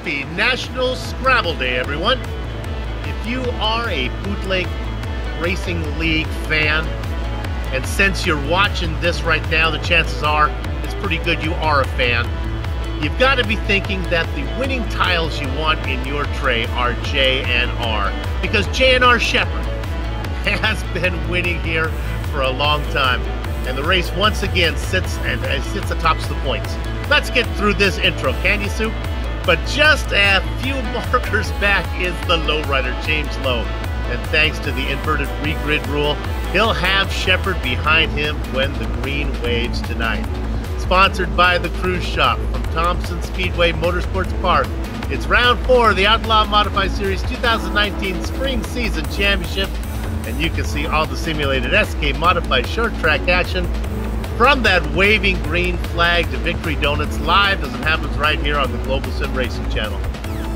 Happy National Scrabble Day, everyone. If you are a Bootleg Racing League fan, and since you're watching this right now, the chances are it's pretty good you are a fan. You've got to be thinking that the winning tiles you want in your tray are J and R, because J and R Shepherd has been winning here for a long time, and the race once again sits atop the points. Let's get through this intro, can you, Soup? But just a few markers back is the lowrider, James Lowe. And thanks to the inverted regrid rule, he'll have Shepherd behind him when the green waves tonight. Sponsored by the Cruise Shop from Thompson Speedway Motorsports Park. It's round 4 of the Outlaw Modified Series 2019 Spring Season Championship. And you can see all the simulated SK Modified short track action from that waving green flag to Victory Donuts live as it happens right here on the Global SimRacing Channel.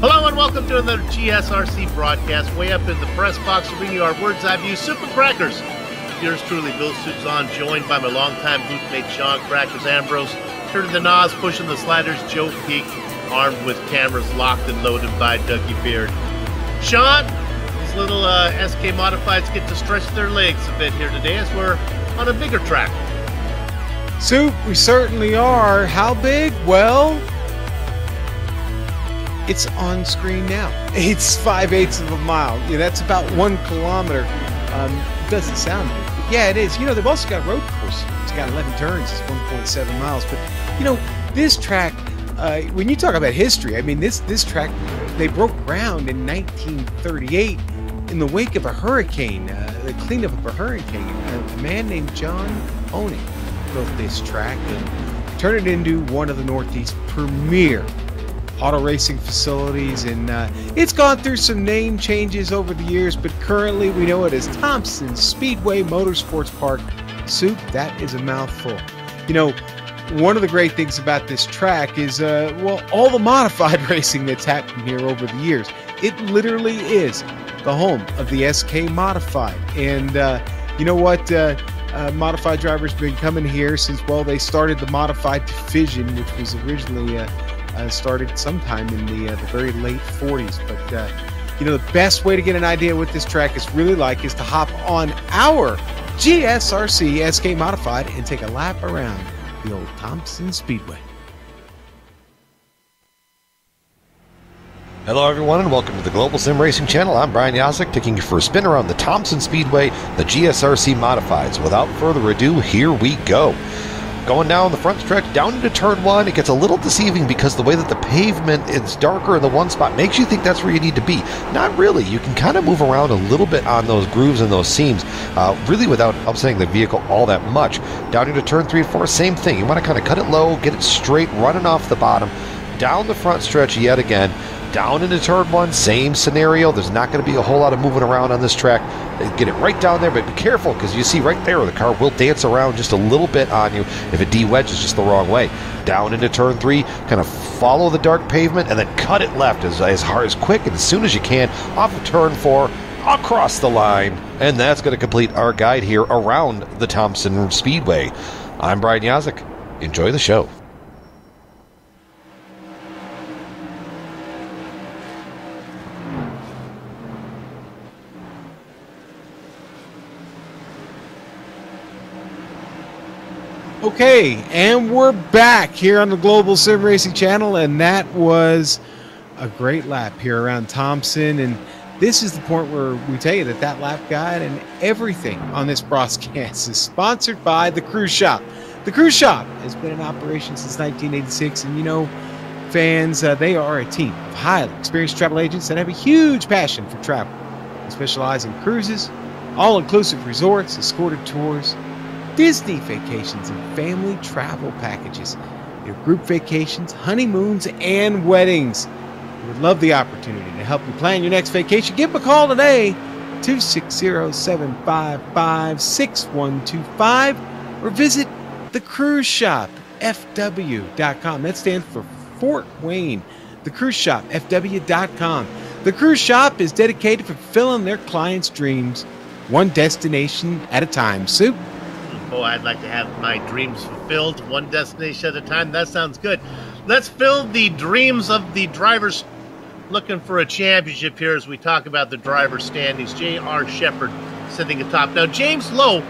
Hello and welcome to another GSRC broadcast. Way up in the press box to bring you our Words Eye View Super Crackers. Yours truly, Bill Soup's-On, joined by my longtime bootmate Sean Crackers Ambrose. Turning the knobs, pushing the sliders, Joe Peak, armed with cameras locked and loaded by Dougie Beard. Sean, these little SK Modifieds get to stretch their legs a bit here today as we're on a bigger track. Soup, we certainly are. How big? Well, it's on screen now. It's 5/8 of a mile. Yeah, that's about 1 kilometer. Doesn't sound big, but yeah, it is. You know, they've also got a road course. It's got 11 turns. It's 1.7 miles. But you know, this track. When you talk about history, I mean, this track, they broke ground in 1938 in the wake of a hurricane, the cleanup of a hurricane. A man named John Oning built this track and turned it into one of the Northeast's premier auto racing facilities, and it's gone through some name changes over the years, but currently we know it as Thompson Speedway Motorsports Park. Soup, that is a mouthful. You know, one of the great things about this track is, well, all the modified racing that's happened here over the years. It literally is the home of the SK Modified, and you know what? Modified drivers have been coming here since, well, they started the Modified Division, which was originally started sometime in the very late 40s. But, you know, the best way to get an idea what this track is really like is to hop on our GSRC SK Modified and take a lap around the old Thompson Speedway. Hello everyone and welcome to the Global SimRacing Channel. I'm Brian Yasek, taking you for a spin around the Thompson Speedway, the GSRC Modifieds. Without further ado, here we go. Going down the front stretch, down into turn 1, it gets a little deceiving because the way that the pavement is darker in the one spot makes you think that's where you need to be. Not really. You can kind of move around a little bit on those grooves and those seams, really without upsetting the vehicle all that much. Down into turn 3 and 4, same thing. You want to kind of cut it low, get it straight, running off the bottom. Down the front stretch yet again. Down into turn 1, same scenario. There's not going to be a whole lot of moving around on this track. Get it right down there, but be careful because you see right there the car will dance around just a little bit on you if it de-wedges just the wrong way. Down into turn 3, kind of follow the dark pavement and then cut it left as hard, as quick and as soon as you can off of turn 4, across the line. And that's going to complete our guide here around the Thompson Speedway. I'm Brian Yasek. Enjoy the show. Okay, and we're back here on the Global SimRacing Channel, and that was a great lap here around Thompson. And this is the point where we tell you that lap guide and everything on this broadcast is sponsored by the Cruise Shop. The Cruise Shop has been in operation since 1986, and you know, fans, they are a team of highly experienced travel agents that have a huge passion for travel. They specialize in cruises, all-inclusive resorts, escorted tours, Disney vacations, and family travel packages. Your group vacations, honeymoons, and weddings. We would love the opportunity to help you plan your next vacation. Give them a call today, 260-755-6125, or visit the Cruise Shop, FW.com. That stands for Fort Wayne. The Cruise Shop, FW.com. The Cruise Shop is dedicated to fulfilling their clients' dreams, one destination at a time. Soup? Oh, I'd like to have my dreams fulfilled one destination at a time. That sounds good. Let's fill the dreams of the drivers looking for a championship here as we talk about the driver standings. J.R. Shepard sitting atop. Now, James Lowe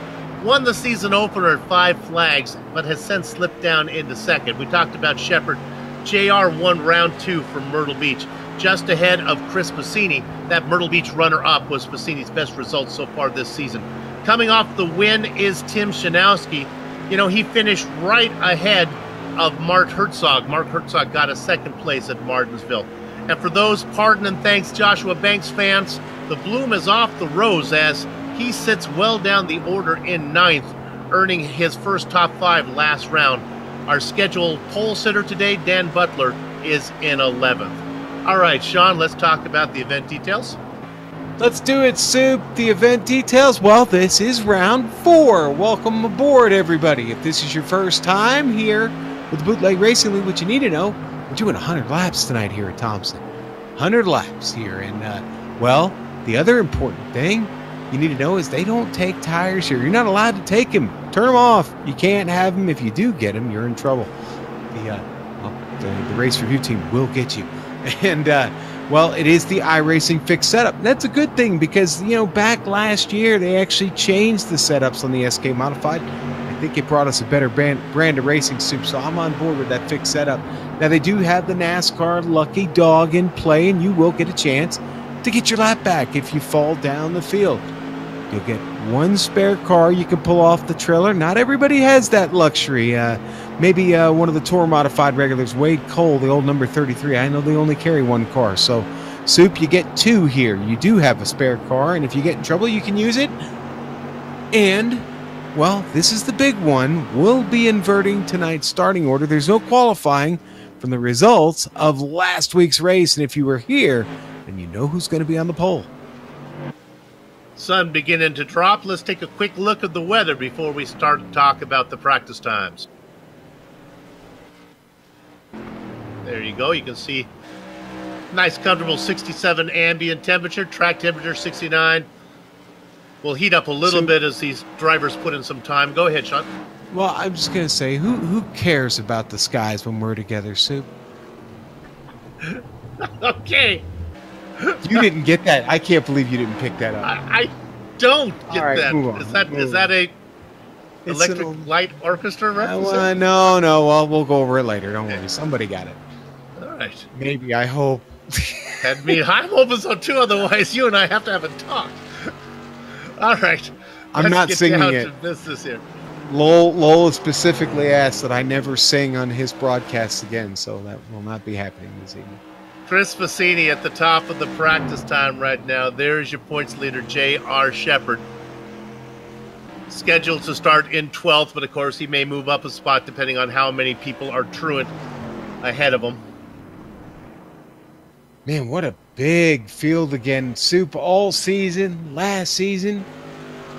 won the season opener at 5 flags, but has since slipped down into second. We talked about Shepard. JR won round 2 from Myrtle Beach, just ahead of Chris Passini. That Myrtle Beach runner-up was Passini's best result so far this season. Coming off the win is Tim Shanowski. You know, he finished right ahead of Mark Herzog. Mark Herzog got a second place at Martinsville. And for those pardon and thanks Joshua Banks fans, the bloom is off the rose as he sits well down the order in 9th, earning his first top 5 last round. Our scheduled pole sitter today, Dan Butler, is in 11th. All right, Sean, let's talk about the event details. Let's do it, Soup. The event details. Well, this is round 4. Welcome aboard, everybody. If this is your first time here with the Bootleg Racing League, what you need to know, we're doing 100 laps tonight here at Thompson. 100 laps here. And, well, the other important thing you need to know is they don't take tires here. You're not allowed to take them. Turn them off. You can't have them. If you do get them, you're in trouble. The race review team will get you. And, well, it is the iRacing fixed setup. That's a good thing because, you know, back last year, they actually changed the setups on the SK Modified. I think it brought us a better brand of racing, Soup, so I'm on board with that fixed setup. Now, they do have the NASCAR Lucky Dog in play, and you will get a chance to get your lap back if you fall down the field. You'll get 1 spare car you can pull off the trailer. Not everybody has that luxury. Maybe one of the Tour Modified regulars, Wade Cole, the old number 33. I know they only carry 1 car. So, Soup, you get 2 here. You do have a spare car, and if you get in trouble, you can use it. And, well, this is the big one. We'll be inverting tonight's starting order. There's no qualifying from the results of last week's race. And if you were here, then you know who's going to be on the pole. Sun beginning to drop. Let's take a quick look at the weather before we start to talk about the practice times. There you go. You can see nice, comfortable 67 ambient temperature. Track temperature 69. We'll heat up a little bit as these drivers put in some time. Go ahead, Sean. Well, I'm just going to say, who cares about the skies when we're together, Soup? Okay. You didn't get that. I can't believe you didn't pick that up. I don't get that. Move on. Is that a Electric Light Orchestra reference? No. Well, we'll go over it later. Don't worry. Somebody got it. All right. Maybe. I hope. I'm hoping so too. Otherwise, you and I have to have a talk. All right. I'm not singing it. To business here. Lowell specifically asked that I never sing on his broadcasts again, so that will not be happening this evening. Chris Passini at the top of the practice time right now. There's your points leader, J.R. Shepard. Scheduled to start in 12th, but of course he may move up a spot depending on how many people are truant ahead of him. Man, what a big field again. Soup all season, last season.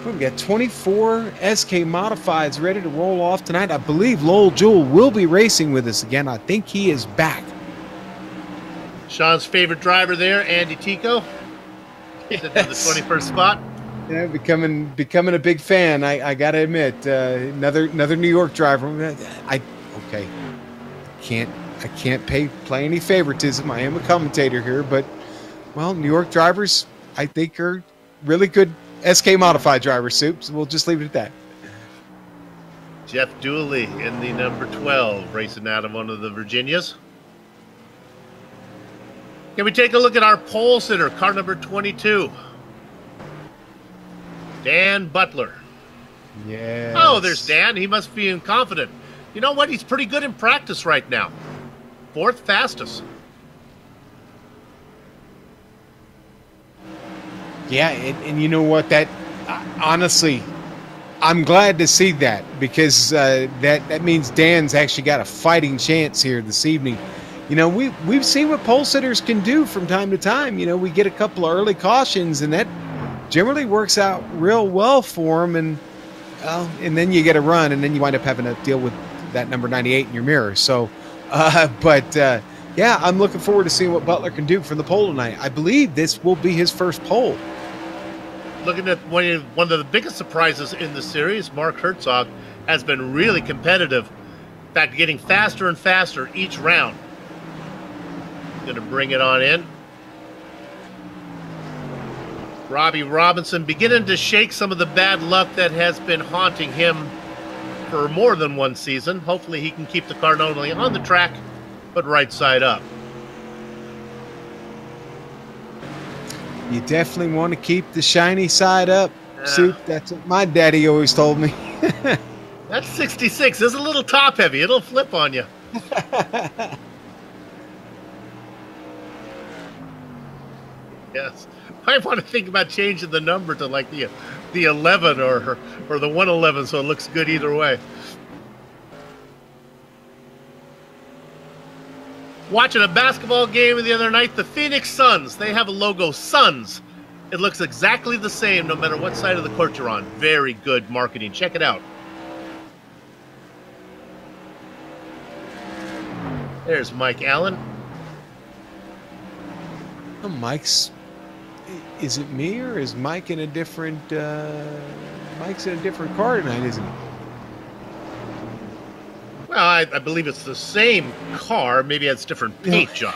We've got 24 SK Modifieds ready to roll off tonight. I believe Lowell Jewell will be racing with us again. I think he is back. Sean's favorite driver there, Andy Tico. Yes. Sitting in the 21st spot. Yeah, becoming a big fan. I gotta admit, another New York driver. I can't play any favoritism. I am a commentator here, but well, New York drivers I think are really good SK Modified drivers, Soup. So we'll just leave it at that. Jeff Dooley in the number 12, racing out of one of the Virginias. Can we take a look at our pole sitter, car number 22? Dan Butler. Yeah. Oh, there's Dan. He must be confident. You know what? He's pretty good in practice right now. 4th fastest. Yeah, and you know what? That honestly, I'm glad to see that because that means Dan's actually got a fighting chance here this evening. You know, we've seen what pole sitters can do from time to time. You know, we get a couple of early cautions, and that generally works out real well for them. And then you get a run, and then you wind up having to deal with that number 98 in your mirror. So, yeah, I'm looking forward to seeing what Butler can do for the pole tonight. I believe this will be his first pole. Looking at one of the biggest surprises in the series, Mark Herzog has been really competitive. In fact, getting faster and faster each round. Going to bring it on in. Robbie Robinson beginning to shake some of the bad luck that has been haunting him for more than one season. Hopefully he can keep the car not only on the track, but right side up. You definitely want to keep the shiny side up, Soup. That's what my daddy always told me. That 66 is a little top heavy. It'll flip on you. Yes. I want to think about changing the number to like the 11 or the 111, so it looks good either way. Watching a basketball game the other night, the Phoenix Suns. They have a logo, Suns. It looks exactly the same no matter what side of the court you're on. Very good marketing. Check it out. There's Mike Allen. Oh, Mike's... Is it me, or is Mike in a different... Mike's in a different car tonight, isn't he? Well, I believe it's the same car. Maybe it's different paint job.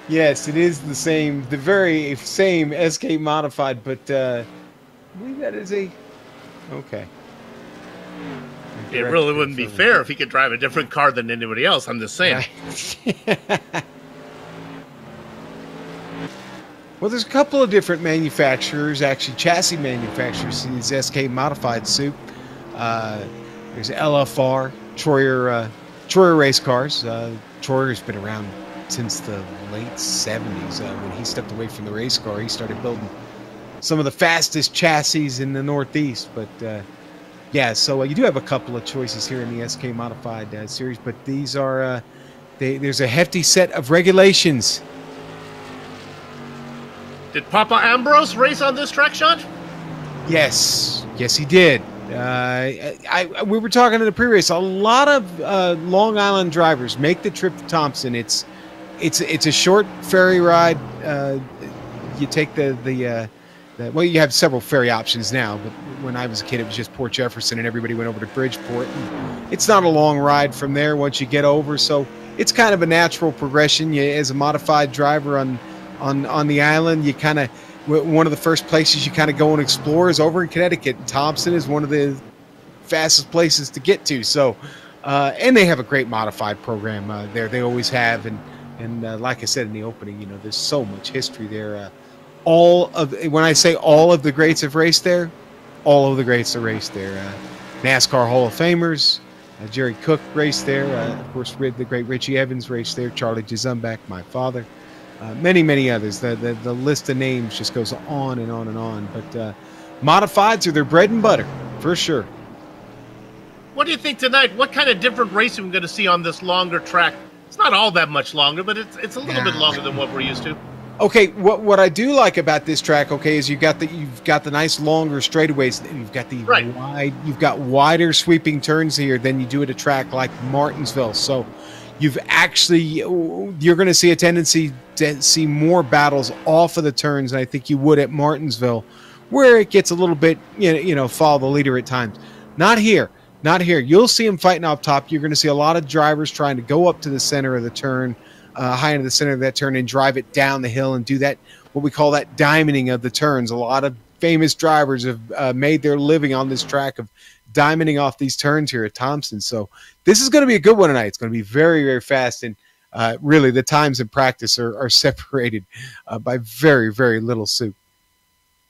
Yes, it is the same, the very same SK Modified, but I believe that is a... Okay. It really wouldn't be fair if he could drive a different car than anybody else. I'm just saying. Well, there's a couple of different manufacturers, actually chassis manufacturers, in these SK Modified Soup. There's LFR, Troyer race cars. Troyer's been around since the late 70s. When he stepped away from the race car, he started building some of the fastest chassis in the Northeast. But yeah, so you do have a couple of choices here in the SK Modified series, but these are there's a hefty set of regulations. Did Papa Ambrose race on this track, Sean? Yes, he did. We were talking in the pre-race. A lot of Long Island drivers make the trip to Thompson. It's a short ferry ride. You take well, you have several ferry options now, but when I was a kid, it was just Port Jefferson, and everybody went over to Bridgeport. And it's not a long ride from there once you get over, so it's kind of a natural progression. As a modified driver on the island, you kind of, one of the first places you kind of go and explore is over in Connecticut. Thompson is one of the fastest places to get to. So, and they have a great modified program there. They always have, and like I said in the opening, there's so much history there. When I say all of the greats have raced there, all of the greats have raced there. NASCAR Hall of Famers, Jerry Cook raced there. Of course, the great Richie Evans raced there. Charlie Jazumbach, my father. Many others. The list of names just goes on and on and on. But modifieds are their bread and butter, for sure. What do you think tonight? What kind of different racing we're going to see on this longer track? It's not all that much longer, but it's a little bit longer than what we're used to. Okay, what I do like about this track, okay, is you've got the nice longer straightaways, and you've got the wider sweeping turns here than you do at a track like Martinsville. So you're going to see a tendency to see more battles off of the turns than I think you would at Martinsville, where it gets a little bit, follow the leader at times. Not here. You'll see them fighting up top. You're going to see a lot of drivers trying to go up to the center of the turn, high into the center of that turn, and drive it down the hill and do that, what we call that diamonding of the turns. A lot of famous drivers have made their living on this track of diamonding off these turns here at Thompson. So this is going to be a good one tonight. It's going to be very, very fast, and really the times in practice are separated by very, very little soup.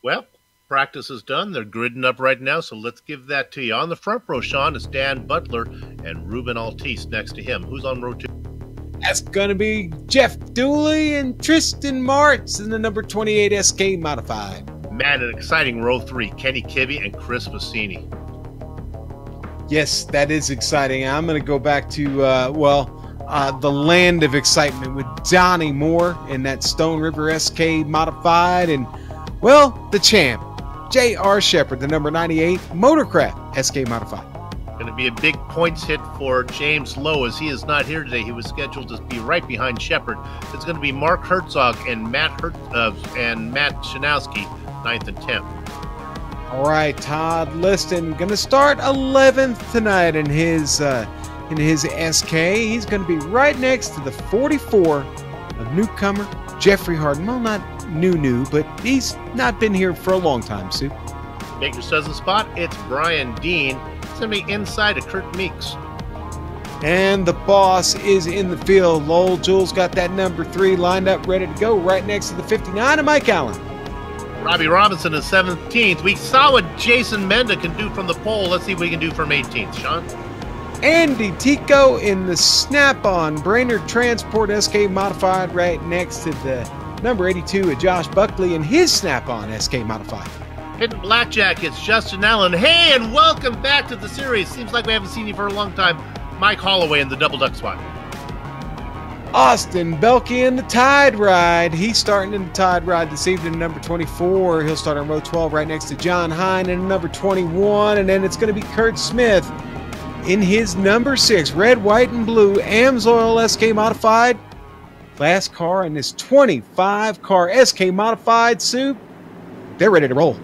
Well, practice is done. They're gridding up right now, so let's give that to you. On the front row, Sean, is Dan Butler and Ruben Altice next to him. Who's on row 2? That's going to be Jeff Dooley and Tristan Martz in the number 28 SK Modified. Man, an exciting row 3. Kenny Kibbe and Chris Bassini. Yes, that is exciting. I'm going to go back to, the land of excitement with Donnie Moore in that Stone River SK Modified, and, the champ, J.R. Shepard, the number 98 Motorcraft SK Modified. Going to be a big points hit for James Lowe, as he is not here today. He was scheduled to be right behind Shepard. It's going to be Mark Herzog and Matt Shanowski, 9th and 10th. All right, Todd Liston going to start 11th tonight in his SK. He's going to be right next to the 44 of newcomer Jeffrey Harden. Well, not new, but he's not been here for a long time, Sue. Baker Dozen spot, it's Brian Dean. It's going to be inside of Kurt Meeks. And the boss is in the field. Lowell Jules got that number 3 lined up, ready to go, right next to the 59 of Mike Allen. Robbie Robinson is 17th. We saw what Jason Menda can do from the pole. Let's see what we can do from 18th. Sean? Andy Tico in the Snap-on Brainerd Transport SK Modified, right next to the number 82 of Josh Buckley and his Snap-on SK Modified. Hidden Blackjack, it's Justin Allen. Hey, and welcome back to the series. Seems like we haven't seen you for a long time. Mike Holloway in the double duck spot. Austin Belke in the Tide Ride. He's starting in the Tide Ride this evening, number 24. He'll start on row 12 right next to John Hine in number 21. And then it's going to be Kurt Smith in his number 6, red, white, and blue Amsoil SK Modified. Last car in this 25-car SK Modified Soup. They're ready to roll.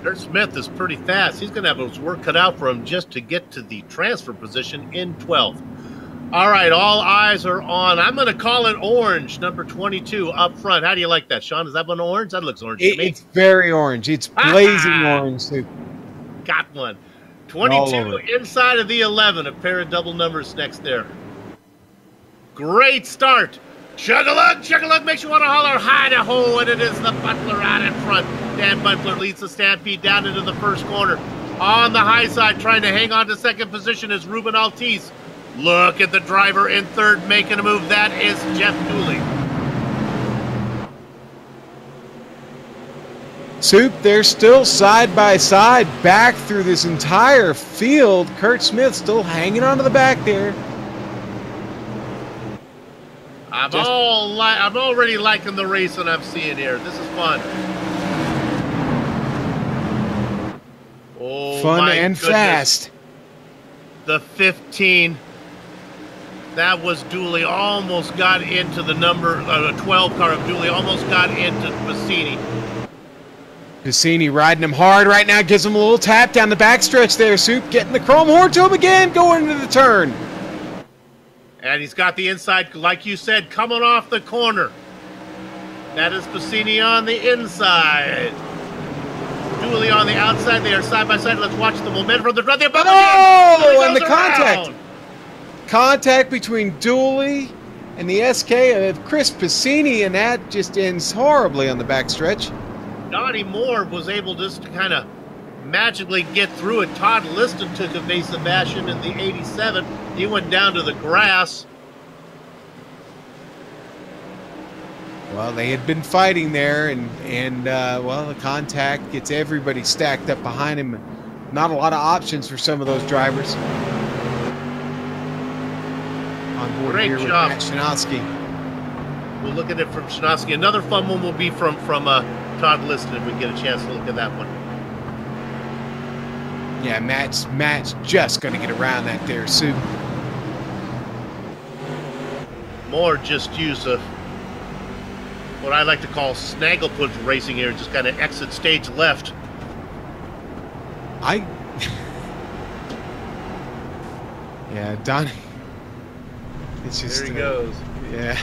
Kurt Smith is pretty fast. He's going to have his work cut out for him just to get to the transfer position in 12th. All right, all eyes are on. I'm going to call it orange, number 22 up front. How do you like that, Sean? Is that one orange? That looks orange to me. It's very orange. It's blazing orange, Soup. Got one. 22 inside of the 11. A pair of double numbers next there. Great start. Chug-a-lug, chug-a-lug makes you want to holler, hi-da-ho, and it is the Butler out in front. Dan Butler leads the Stampede down into the first corner. On the high side, trying to hang on to second position is Ruben Altice. Look at the driver in third making a move. That is Jeff Dooley. Soup, they're still side by side back through this entire field. Kurt Smith still hanging on to the back there. I'm already liking the racing I'm seeing here. This is fun. Oh, fun and goodness. Fast. The 15. That was Dooley. Almost got into the number, the 12 car of Dooley. Almost got into Bassini. Bassini riding him hard right now. Gives him a little tap down the backstretch there. Soup getting the chrome horn to him again. Going into the turn. And he's got the inside, like you said, coming off the corner. That is Bassini on the inside. Dooley on the outside. They are side by side. Let's watch the momentum from the front. Oh, and the contact. Contact between Dooley and the SK of Chris Bassini, and that just ends horribly on the backstretch. Donnie Moore was able just to kind of magically get through it. Todd Liston took a base of Bastion in the 87. He went down to the grass. Well, they had been fighting there, and well, the contact gets everybody stacked up behind him. Not a lot of options for some of those drivers. On board Great here job. with Matt Shinosky. We'll look at it from Shinosky. Another fun one will be from Todd Liston if we get a chance to look at that one. Yeah, Matt's just going to get around that there, Sue. Moore just used what I like to call snagglepuss racing here, just kind of exit stage left. Yeah, Donnie. It's just, there he goes. Yeah.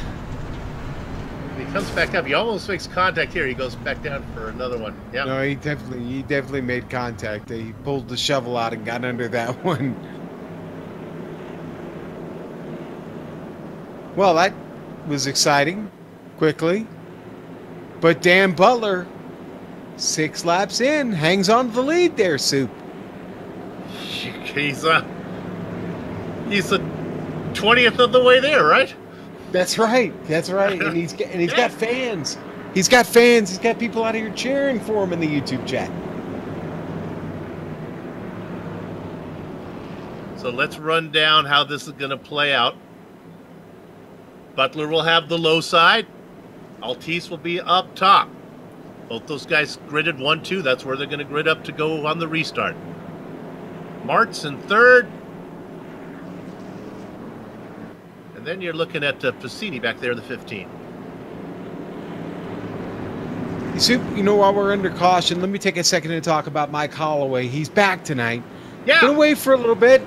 When he comes back up, he almost makes contact here. He goes back down for another one. Yeah. No, he definitely made contact. He pulled the shovel out and got under that one. Well, that was exciting, quickly. But Dan Butler, 6 laps in, hangs on to the lead there, Soup. He's the 20th of the way there, right? That's right. That's right. And he's got fans. He's got fans. He's got people out here cheering for him in the YouTube chat. So let's run down how this is going to play out. Butler will have the low side. Altice will be up top. Both those guys gridded 1-2. That's where they're going to grid up to go on the restart. Martz in third. And then you're looking at Bassini back there in the 15. You know, while we're under caution, let me take a second to talk about Mike Holloway. He's back tonight. Yeah. Been away for a little bit.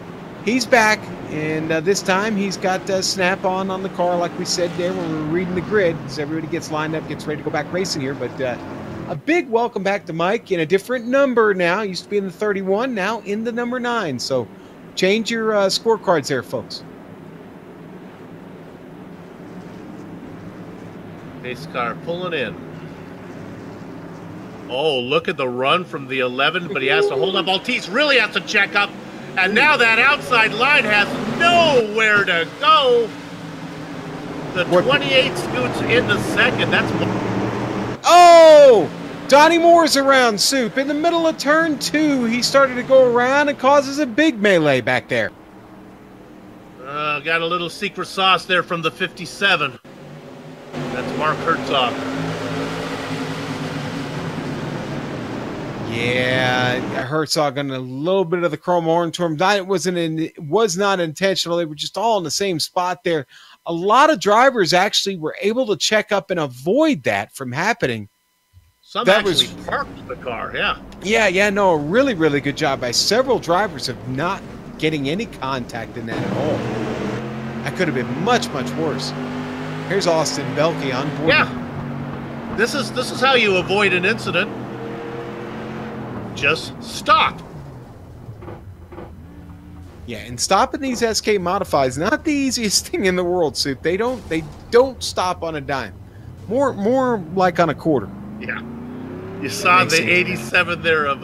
He's back. And this time he's got snap-on the car like we said there when we were reading the grid, as everybody gets lined up, gets ready to go back racing here. But a big welcome back to Mike in a different number now. Used to be in the 31, now in the number 9. So change your scorecards there, folks. Pace car pulling in. Oh, look at the run from the 11, but he has to hold up. Maltese really has to check up. And now that outside line has nowhere to go. The 28 scoots into second. That's... Oh! Donnie Moore's around, Soup. In the middle of turn 2, he started to go around and causes a big melee back there. Got a little secret sauce there from the 57. That's Mark Herzog. Yeah, Herzog on a little bit of the chrome horn to him. It was not intentional. They were just all in the same spot there. A lot of drivers actually were able to check up and avoid that from happening. Some actually parked the car, yeah. Yeah, no, a really, really good job by several drivers of not getting any contact in that at all. That could have been much, much worse. Here's Austin Belke on board. Yeah, this is how you avoid an incident. Just stop. Yeah, and stopping these SK Modifieds, not the easiest thing in the world, Soup. They don't stop on a dime. More like on a quarter. Yeah. You saw the 87 there of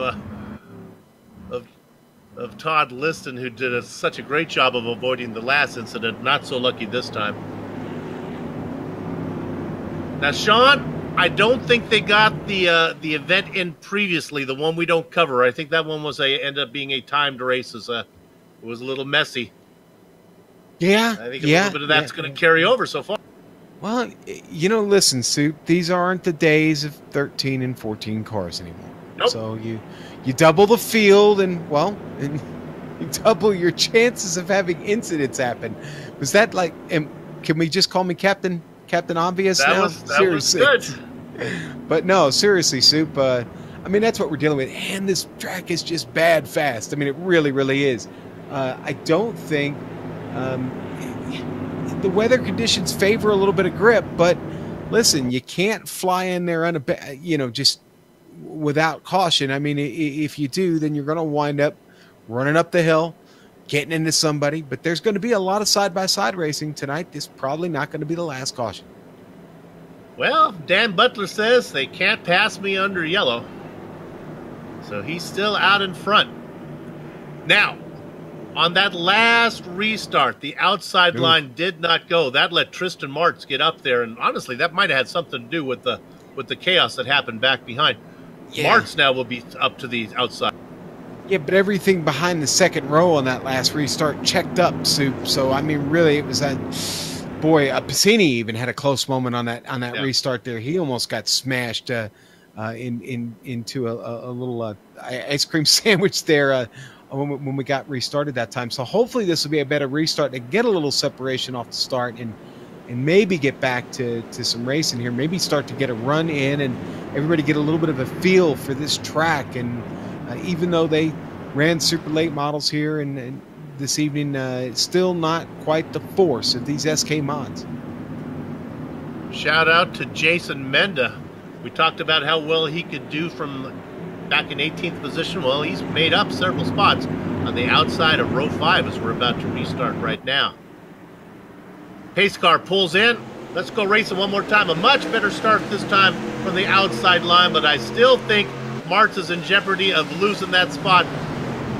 Todd Liston, who did such a great job of avoiding the last incident. Not so lucky this time. Now, Sean, I don't think they got the event in previously, the one we don't cover. I think that one was ended up being a timed race. It was a little messy. Yeah, I think a little bit of that's going to carry over so far. Well, listen, Soup, these aren't the days of 13 and 14 cars anymore. Nope. So you double the field and you double your chances of having incidents happen. Was that like, can we just call me Captain Obvious now? That was good. But no, seriously, Soup, I mean, that's what we're dealing with. And this track is just bad fast. I mean, it really, really is. I don't think the weather conditions favor a little bit of grip, but listen, you can't fly in there just without caution. I mean, if you do, then you're going to wind up running up the hill, getting into somebody. But there's going to be a lot of side-by-side racing tonight. This is probably not going to be the last caution. Well, Dan Butler says they can't pass me under yellow. So he's still out in front. Now, on that last restart, the outside line did not go. That let Tristan Martz get up there, and honestly, that might have had something to do with the chaos that happened back behind. Yeah. Martz now will be up to the outside. Yeah, but everything behind the second row on that last restart checked up, Soup. So I mean, really, it was Piscini even had a close moment on that restart there. He almost got smashed into a little ice cream sandwich there. When we got restarted that time. So hopefully this will be a better restart to get a little separation off the start and maybe get back to some racing here. Maybe start to get a run in and everybody get a little bit of a feel for this track. And even though they ran super late models here and this evening, it's still not quite the force of these SK mods. Shout out to Jason Menda. We talked about how well he could do from back in 18th position. Well, he's made up several spots on the outside of row 5 as we're about to restart right now. Pace car pulls in. Let's go racing one more time. A much better start this time from the outside line, but I still think Martz is in jeopardy of losing that spot.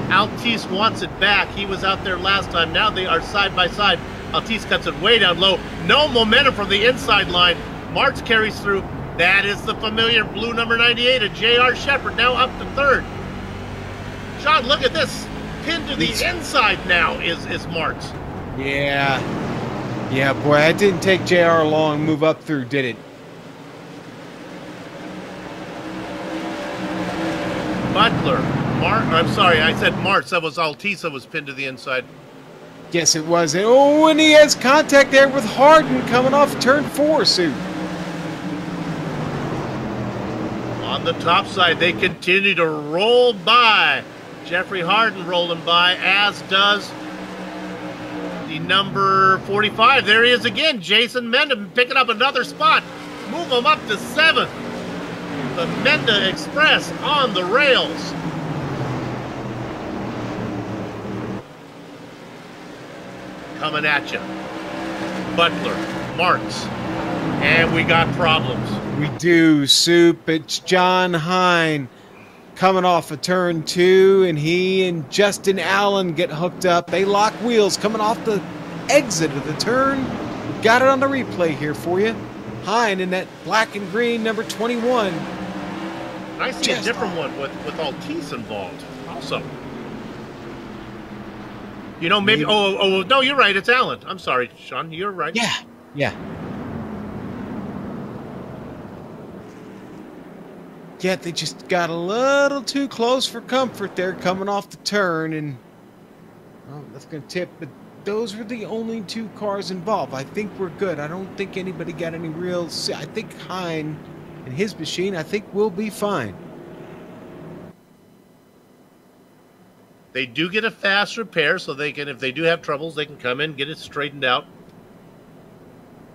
Altice wants it back. He was out there last time. Now they are side by side. Altice cuts it way down low. No momentum from the inside line. Martz carries through. That is the familiar blue number 98 of J.R. Shepard, now up to third. Sean, look at this. Pinned to the inside now is Martz. Yeah, boy, that didn't take J.R. long to move up through, did it? Butler. I'm sorry, I said Martz. That was Altice that was pinned to the inside. Yes, it was. And he has contact there with Harden coming off turn 4, Sue. On the top side, they continue to roll by. Jeffrey Harden rolling by, as does Lucky number 45. There he is again. Jason Menda picking up another spot. Move him up to 7th. The Menda Express on the rails. Coming at you. Butler, Marks. And we got problems. We do, Soup. It's John Hine coming off of turn 2, and he and Justin Allen get hooked up. They lock wheels coming off the exit of the turn. Got it on the replay here for you. Hine in that black and green number 21. I see a different one with Altice involved also. You know, maybe. Oh, no, you're right. It's Allen. I'm sorry, Sean. You're right. Yeah. Yeah, they just got a little too close for comfort there coming off the turn, and that's going to tip. But those were the only 2 cars involved. I think we're good. I don't think anybody got any real. I think Hine and his machine, I think, will be fine. They do get a fast repair, so they can, if they do have troubles, they can come in, get it straightened out.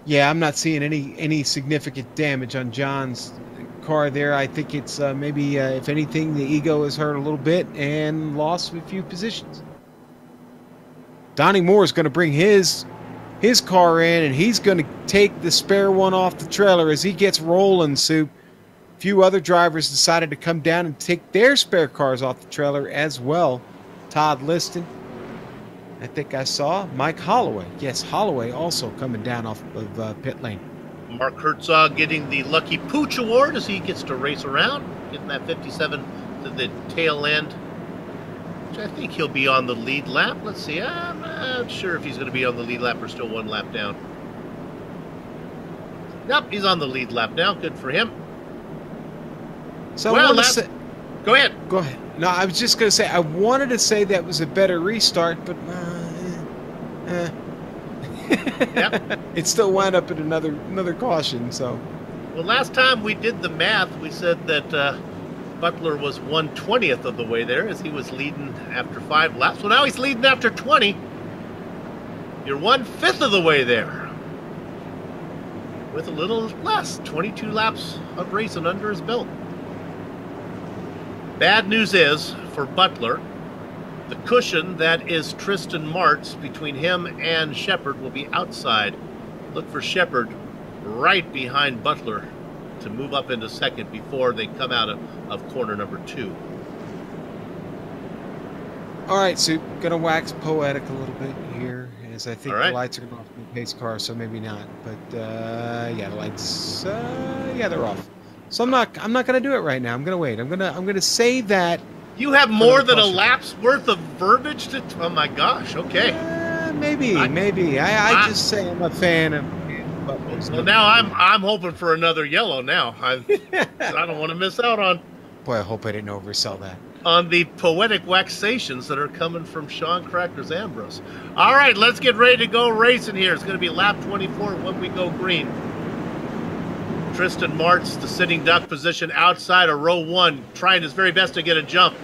Yeah, I'm not seeing any significant damage on John's car there. I think it's maybe, if anything, the ego is hurt a little bit and lost a few positions. Donnie Moore is going to bring his car in, and he's going to take the spare one off the trailer as he gets rolling, Soup. A few other drivers decided to come down and take their spare cars off the trailer as well. Todd Liston. I think I saw Mike Holloway. Yes, Holloway also coming down off of pit lane. Mark Herzog getting the Lucky Pooch Award as he gets to race around, getting that 57 to the tail end. Which I think he'll be on the lead lap. Let's see. I'm not sure if he's going to be on the lead lap or still 1 lap down. Nope, he's on the lead lap now. Good for him. So well, go ahead. Go ahead. No, I was just going to say, I wanted to say that was a better restart, but Yep. It still wound up at another caution. So, well, last time we did the math, we said that Butler was 1/20th of the way there as he was leading after 5 laps. Well, now he's leading after 20. You're 1/5 of the way there with a little less, 22 laps of racing under his belt. Bad news is, for Butler, the cushion that is Tristan Martz between him and Shepard will be outside. Look for Shepard right behind Butler to move up into 2nd before they come out of corner number 2. All right, so going to wax poetic a little bit here, as I think right. The lights are going off in the pace car, so maybe not. But yeah, the lights, yeah, they're off. So I'm not going to do it right now. I'm going to wait. I'm going to say that. You have more than a lap's worth of verbiage to. Oh my gosh! Okay. Maybe. I just say I'm a fan of. Well, now I'm hoping for another yellow. Now I don't want to miss out on. Boy, I hope I didn't oversell that. On the poetic waxations that are coming from Sean Crackers Ambrose. All right, let's get ready to go racing here. It's going to be lap 24 when we go green. Tristan Martz, the sitting duck position outside of row 1, trying his very best to get a jump.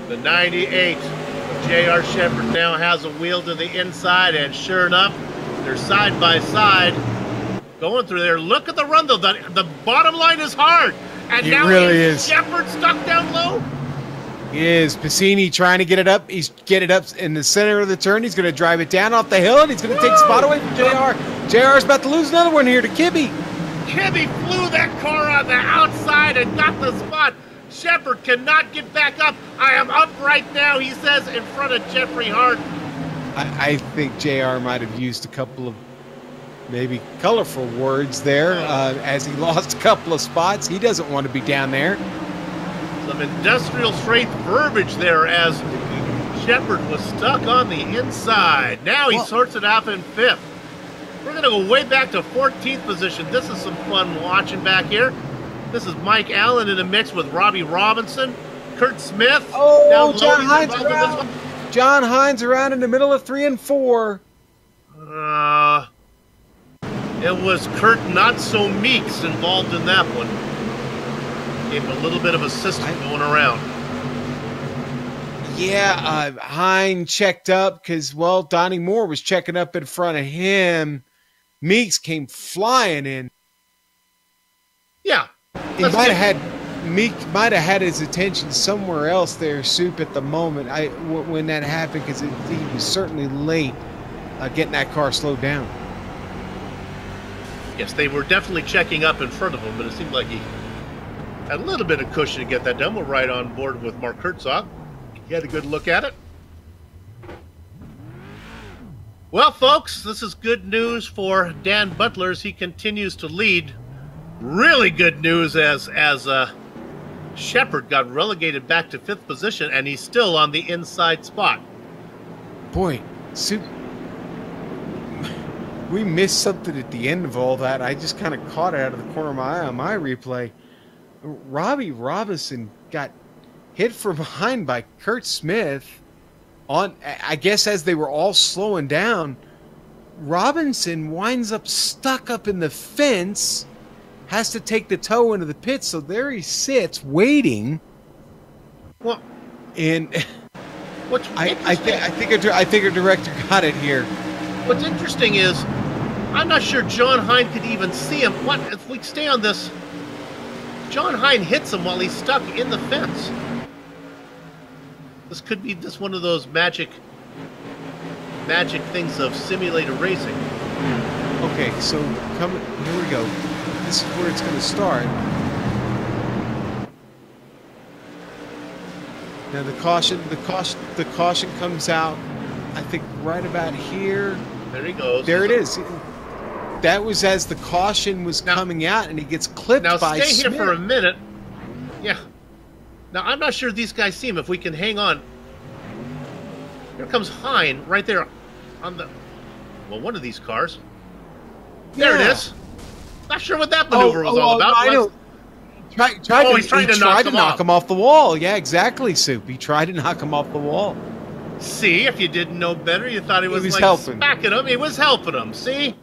The 98 of J.R. Shepard now has a wheel to the inside, and sure enough, they're side by side going through there. Look at the run, though. The bottom line is hard. And it now really is. Shepard stuck down low. He is. Piscini trying to get it up. He's get it up in the center of the turn. He's going to drive it down off the hill, and he's going to take the spot away from JR. JR's about to lose another one here to Kibbe. Kibbe flew that car on the outside and got the spot. Shepard cannot get back up. I am up right now, he says, in front of Jeffrey Hart. I think JR might have used a couple of maybe colorful words there as he lost a couple of spots. He doesn't want to be down there. Some industrial strength verbiage there as Shepard was stuck on the inside. Now he sorts it out in 5th. We're going to go way back to 14th position. This is some fun watching back here. This is Mike Allen in the mix with Robbie Robinson, Kurt Smith. Oh, John Hines around. John Hines around in the middle of 3 and 4. It was Kurt Not So Meeks involved in that one. Gave him a little bit of assistance going around. Yeah, Hine checked up because, well, Donnie Moore was checking up in front of him. Meeks came flying in. Yeah. Meek might have had his attention somewhere else there, Soup, at the moment when that happened, because he was certainly late getting that car slowed down. Yes, they were definitely checking up in front of him, but it seemed like he had a little bit of cushion to get that done. We're right on board with Mark Herzog. He had a good look at it. Well, folks, this is good news for Dan Butler as he continues to lead. Really good news as Shepard got relegated back to 5th position, and he's still on the inside spot. Boy, Soup, we missed something at the end of all that. I just kind of caught it out of the corner of my eye on my replay. Robbie Robinson got hit from behind by Kurt Smith on, I guess, as they were all slowing down. Robinson winds up stuck up in the fence, has to take the tow into the pit, so there he sits waiting. Well, and I think a director got it here. What's interesting is, I'm not sure John Hine could even see him. What if we stay on this? John Hine hits him while he's stuck in the fence. This could be just one of those magic things of simulator racing. Okay, so here we go. This is where it's going to start. Now the caution comes out, I think, right about here. There he goes. There it is. That was as the caution was coming out, and he gets clipped by Smith. Now stay here for a minute. Yeah. Now I'm not sure these guys see him. If we can hang on. Here comes Hine right there on the, well, one of these cars. There it is. Not sure what that maneuver was all about. I know. He tried to knock him off the wall. Yeah, exactly, Soup. He tried to knock him off the wall. See, if you didn't know better, you thought he was like helping. Smacking him. He was helping him. See?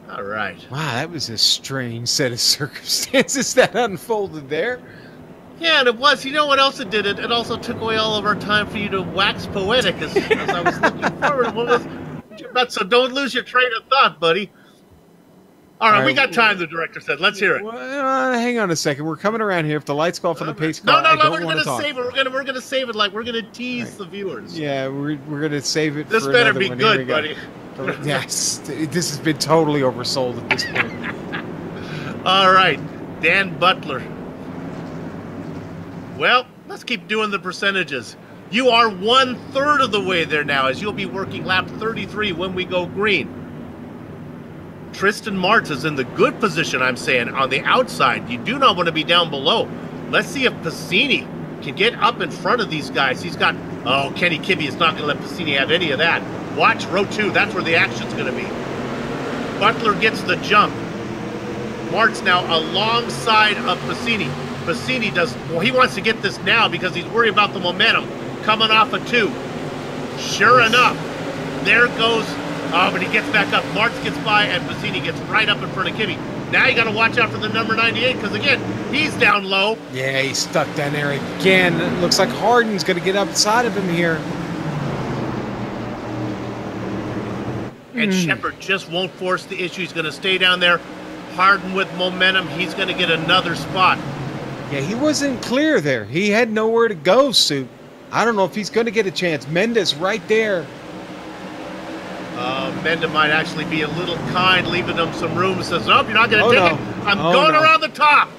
All right. Wow, that was a strange set of circumstances that unfolded there. Yeah, and it was. You know what else it did? It also took away all of our time for you to wax poetic as I was looking forward. So don't lose your train of thought, buddy. All right, we got time, the director said. Let's hear it. Well, hang on a second. We're coming around here. If the lights go off on the pace car, no, we're going to save it. We're going to save it like we're going to tease the viewers. Yeah, we're going to save it this for better another be one. Good, buddy. Yes, this has been totally oversold at this point. All right, Dan Butler. Well, let's keep doing the percentages. You are 1/3 of the way there now, as you'll be working lap 33 when we go green. Tristan Martz is in the good position, I'm saying, on the outside. You do not want to be down below. Let's see if Piscini can get up in front of these guys. He's got, Kenny Kibbe is not going to let Piscini have any of that. Watch row 2. That's where the action's going to be. Butler gets the jump. Martz now alongside of Piscini. Piscini he wants to get this now because he's worried about the momentum coming off a 2. Sure enough, there goes, but he gets back up. Martz gets by, and Piscini gets right up in front of Kibbe. Now you got to watch out for the number 98 because, again, he's down low. Yeah, he's stuck down there again. It looks like Harden's going to get outside of him here. And Shepard just won't force the issue. He's going to stay down there. Harden with momentum. He's going to get another spot. Yeah, he wasn't clear there. He had nowhere to go, Soup. I don't know if he's going to get a chance. Mendes right there. Menda might actually be a little kind, leaving him some room. Says, nope, you're not going to take it. I'm going around the top.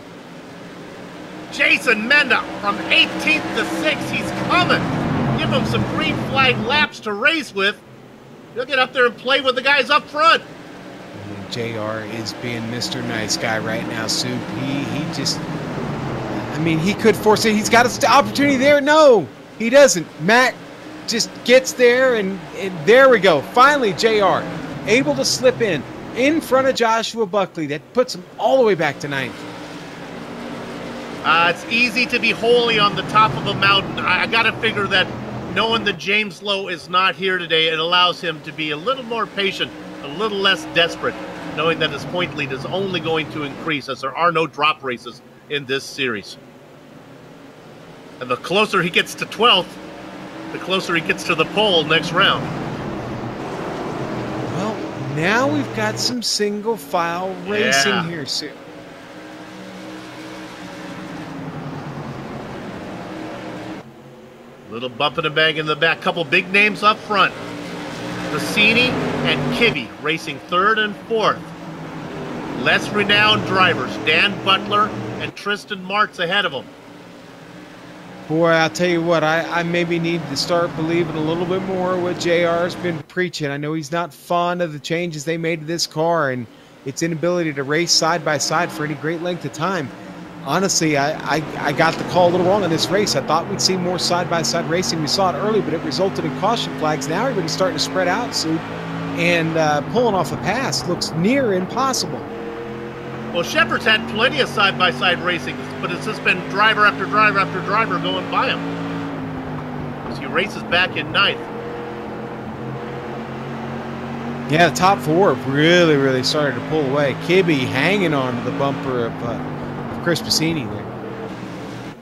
Jason Menda from 18th to 6th. He's coming. Give him some green flag laps to race with. He'll get up there and play with the guys up front. JR is being Mr. Nice Guy right now, Soup. He just, I mean, he could force it. He's got an opportunity there. No, he doesn't. Mac just gets there, and there we go. Finally, JR able to slip in front of Joshua Buckley. That puts him all the way back to 9th. It's easy to be wholly on the top of a mountain. I got to figure that knowing that James Lowe is not here today, it allows him to be a little more patient, a little less desperate, knowing that his point lead is only going to increase as there are no drop races in this series. And the closer he gets to 12th, the closer he gets to the pole next round. Well, now we've got some single file racing here, Sue. Little bumping and bang in the back. Couple big names up front. Bassini and Kibbe racing 3rd and 4th. Less renowned drivers, Dan Butler and Tristan Martz ahead of them. Boy, I'll tell you what, I maybe need to start believing a little bit more what JR's been preaching. I know he's not fond of the changes they made to this car and its inability to race side by side for any great length of time. Honestly, I got the call a little wrong on this race. I thought we'd see more side-by-side racing. We saw it early, but it resulted in caution flags. Now everybody's starting to spread out, Sue, and pulling off a pass looks near impossible. Well, Shepard's had plenty of side-by-side racing, but it's just been driver after driver after driver going by him. As he races back in 9th. Yeah, the top 4 have really started to pull away. Kibbe hanging on to the bumper of Chris Bassini there.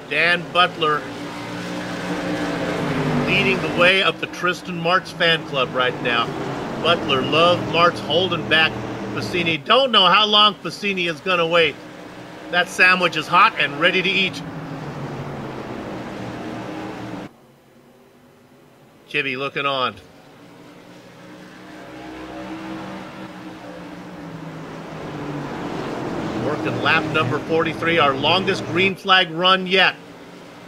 Dan Butler leading the way of the Tristan Martz fan club right now. Butler loves Martz holding back Bassini. Don't know how long Bassini is going to wait. That sandwich is hot and ready to eat. Kibbe looking on. Working lap number 43, our longest green flag run yet.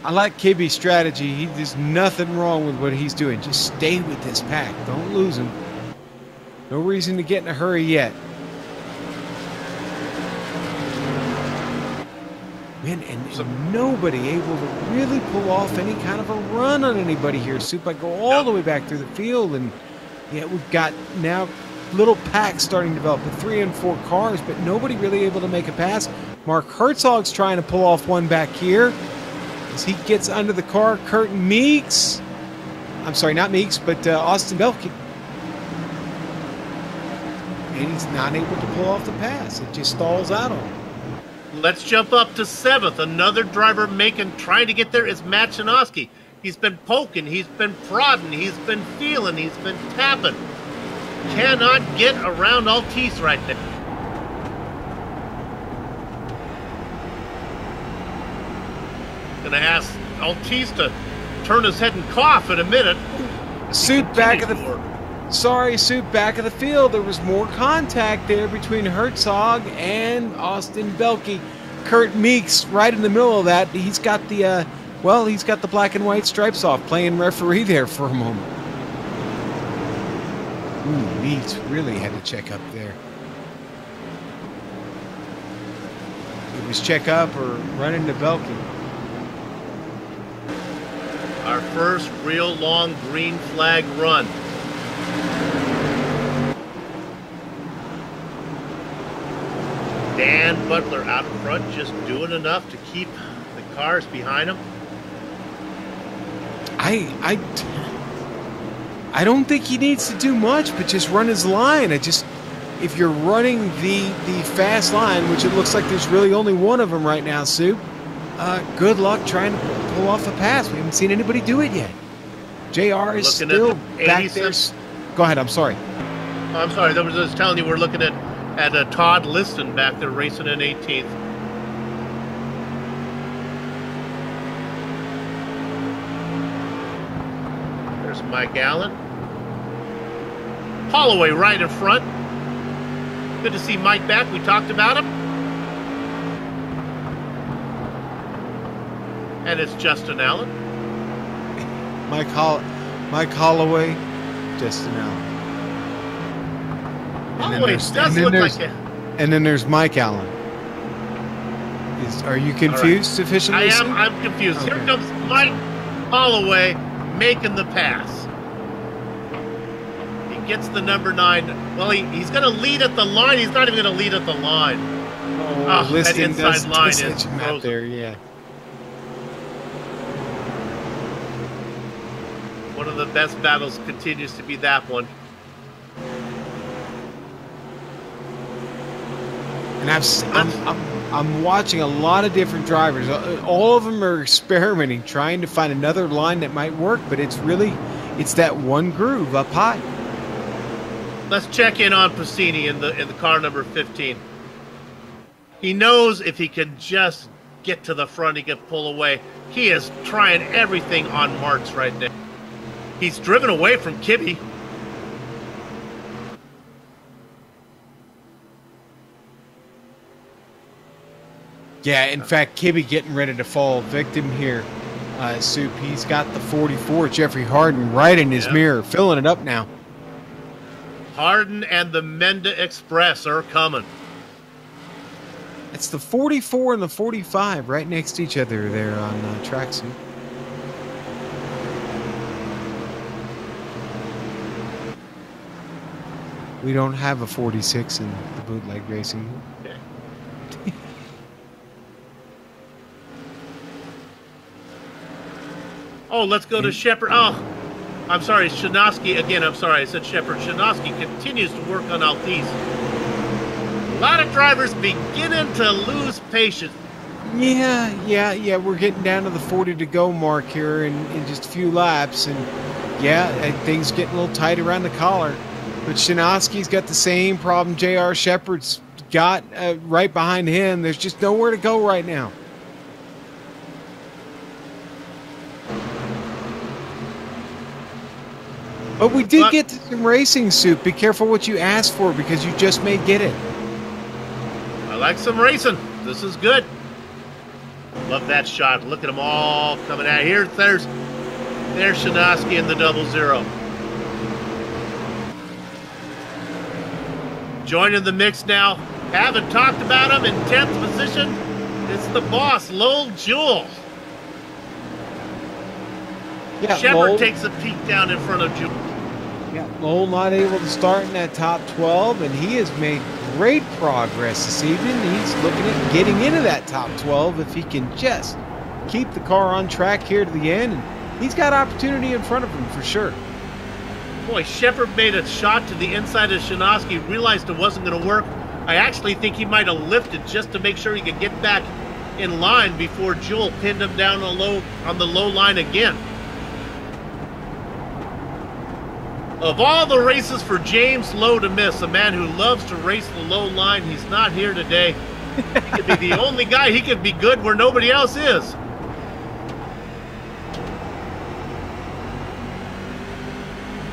I like Kibbe's strategy. There's nothing wrong with what he's doing. Just stay with this pack. Don't lose him. No reason to get in a hurry yet. Man, and nobody able to really pull off any kind of a run on anybody here. Soup, I go all the way back through the field, and yeah, we've got now little packs starting to develop with 3 and 4 cars, but nobody really able to make a pass. Mark Herzog's trying to pull off one back here as he gets under the car. Kurt Meeks, I'm sorry, not Meeks, but Austin Belke, and he's not able to pull off the pass. It just stalls out on him. Let's jump up to 7th. Another driver trying to get there is Matt Chinoski. He's been poking, he's been prodding, he's been feeling, he's been tapping. Cannot get around Altice right now. Gonna ask Altice to turn his head and cough in a minute. Suit back of the field. There was more contact there between Herzog and Austin Belke. Kurt Meeks right in the middle of that. He's got the he's got the black and white stripes off, playing referee there for a moment. Ooh, Meeks really had to check up there. It was check up or run into Belke. Our first real long green flag run. Dan Butler out in front, just doing enough to keep the cars behind him. I don't think he needs to do much, but just run his line. If you're running the fast line, which it looks like there's really only one of them right now, Sue, good luck trying to pull off a pass. We haven't seen anybody do it yet. JR is still back there. Go ahead, I'm sorry. I'm sorry, I was just telling you we're looking at Todd Liston back there racing in 18th. There's Mike Allen. Holloway right in front. Good to see Mike back. We talked about him. And it's Justin Allen. Mike Holloway, Justin Allen. Holloway does look like it. And then there's Mike Allen. Are you confused sufficiently? I am. I'm confused. Okay. Here comes Mike Holloway making the pass. He gets the number 9. Well, he's going to lead at the line. He's not even going to lead at the line. Oh, that inside line is out there, yeah. One of the best battles continues to be that one. And I'm watching a lot of different drivers. All of them are experimenting, trying to find another line that might work, but it's that one groove up high. Let's check in on Pacini in the car number 15. He knows if he can just get to the front, he can pull away. He is trying everything on Marks right now. He's driven away from Kibbe. Yeah, in fact, Kibbe getting ready to fall victim here. Soup, he's got the 44, Jeffrey Harden, right in his mirror, filling it up now. Harden and the Menda Express are coming. It's the 44 and the 45 right next to each other there on tracksuit. We don't have a 46 in the bootleg racing. Okay. Oh, let's go to Shepard. Oh, I'm sorry, Shinosky again. I'm sorry, I said Shepard. Shinosky continues to work on Altice. A lot of drivers beginning to lose patience. Yeah. We're getting down to the 40 to go mark here in just a few laps, and things getting a little tight around the collar. But Shinosky's got the same problem J.R. Shepard's got right behind him. There's just nowhere to go right now. But we did get to some racing, Soup. Be careful what you ask for, because you just may get it. I like some racing. This is good. Love that shot. Look at them all coming out here. There's Shinosky in the 00. Joining the mix now. Haven't talked about him in 10th position. It's the boss, Lowell Jewell. Yeah, Shepard Lowell takes a peek down in front of Jewell. Yeah, Lowell not able to start in that top 12, and he has made great progress this evening. He's looking at getting into that top 12 if he can just keep the car on track here to the end, and he's got opportunity in front of him for sure. Boy, Shepard made a shot to the inside of Shinosky, realized it wasn't going to work. I actually think he might have lifted just to make sure he could get back in line before Jewell pinned him down on the low line again. Of all the races for James Lowe to miss, a man who loves to race the low line, he's not here today. He could be the only guy. He could be good where nobody else is.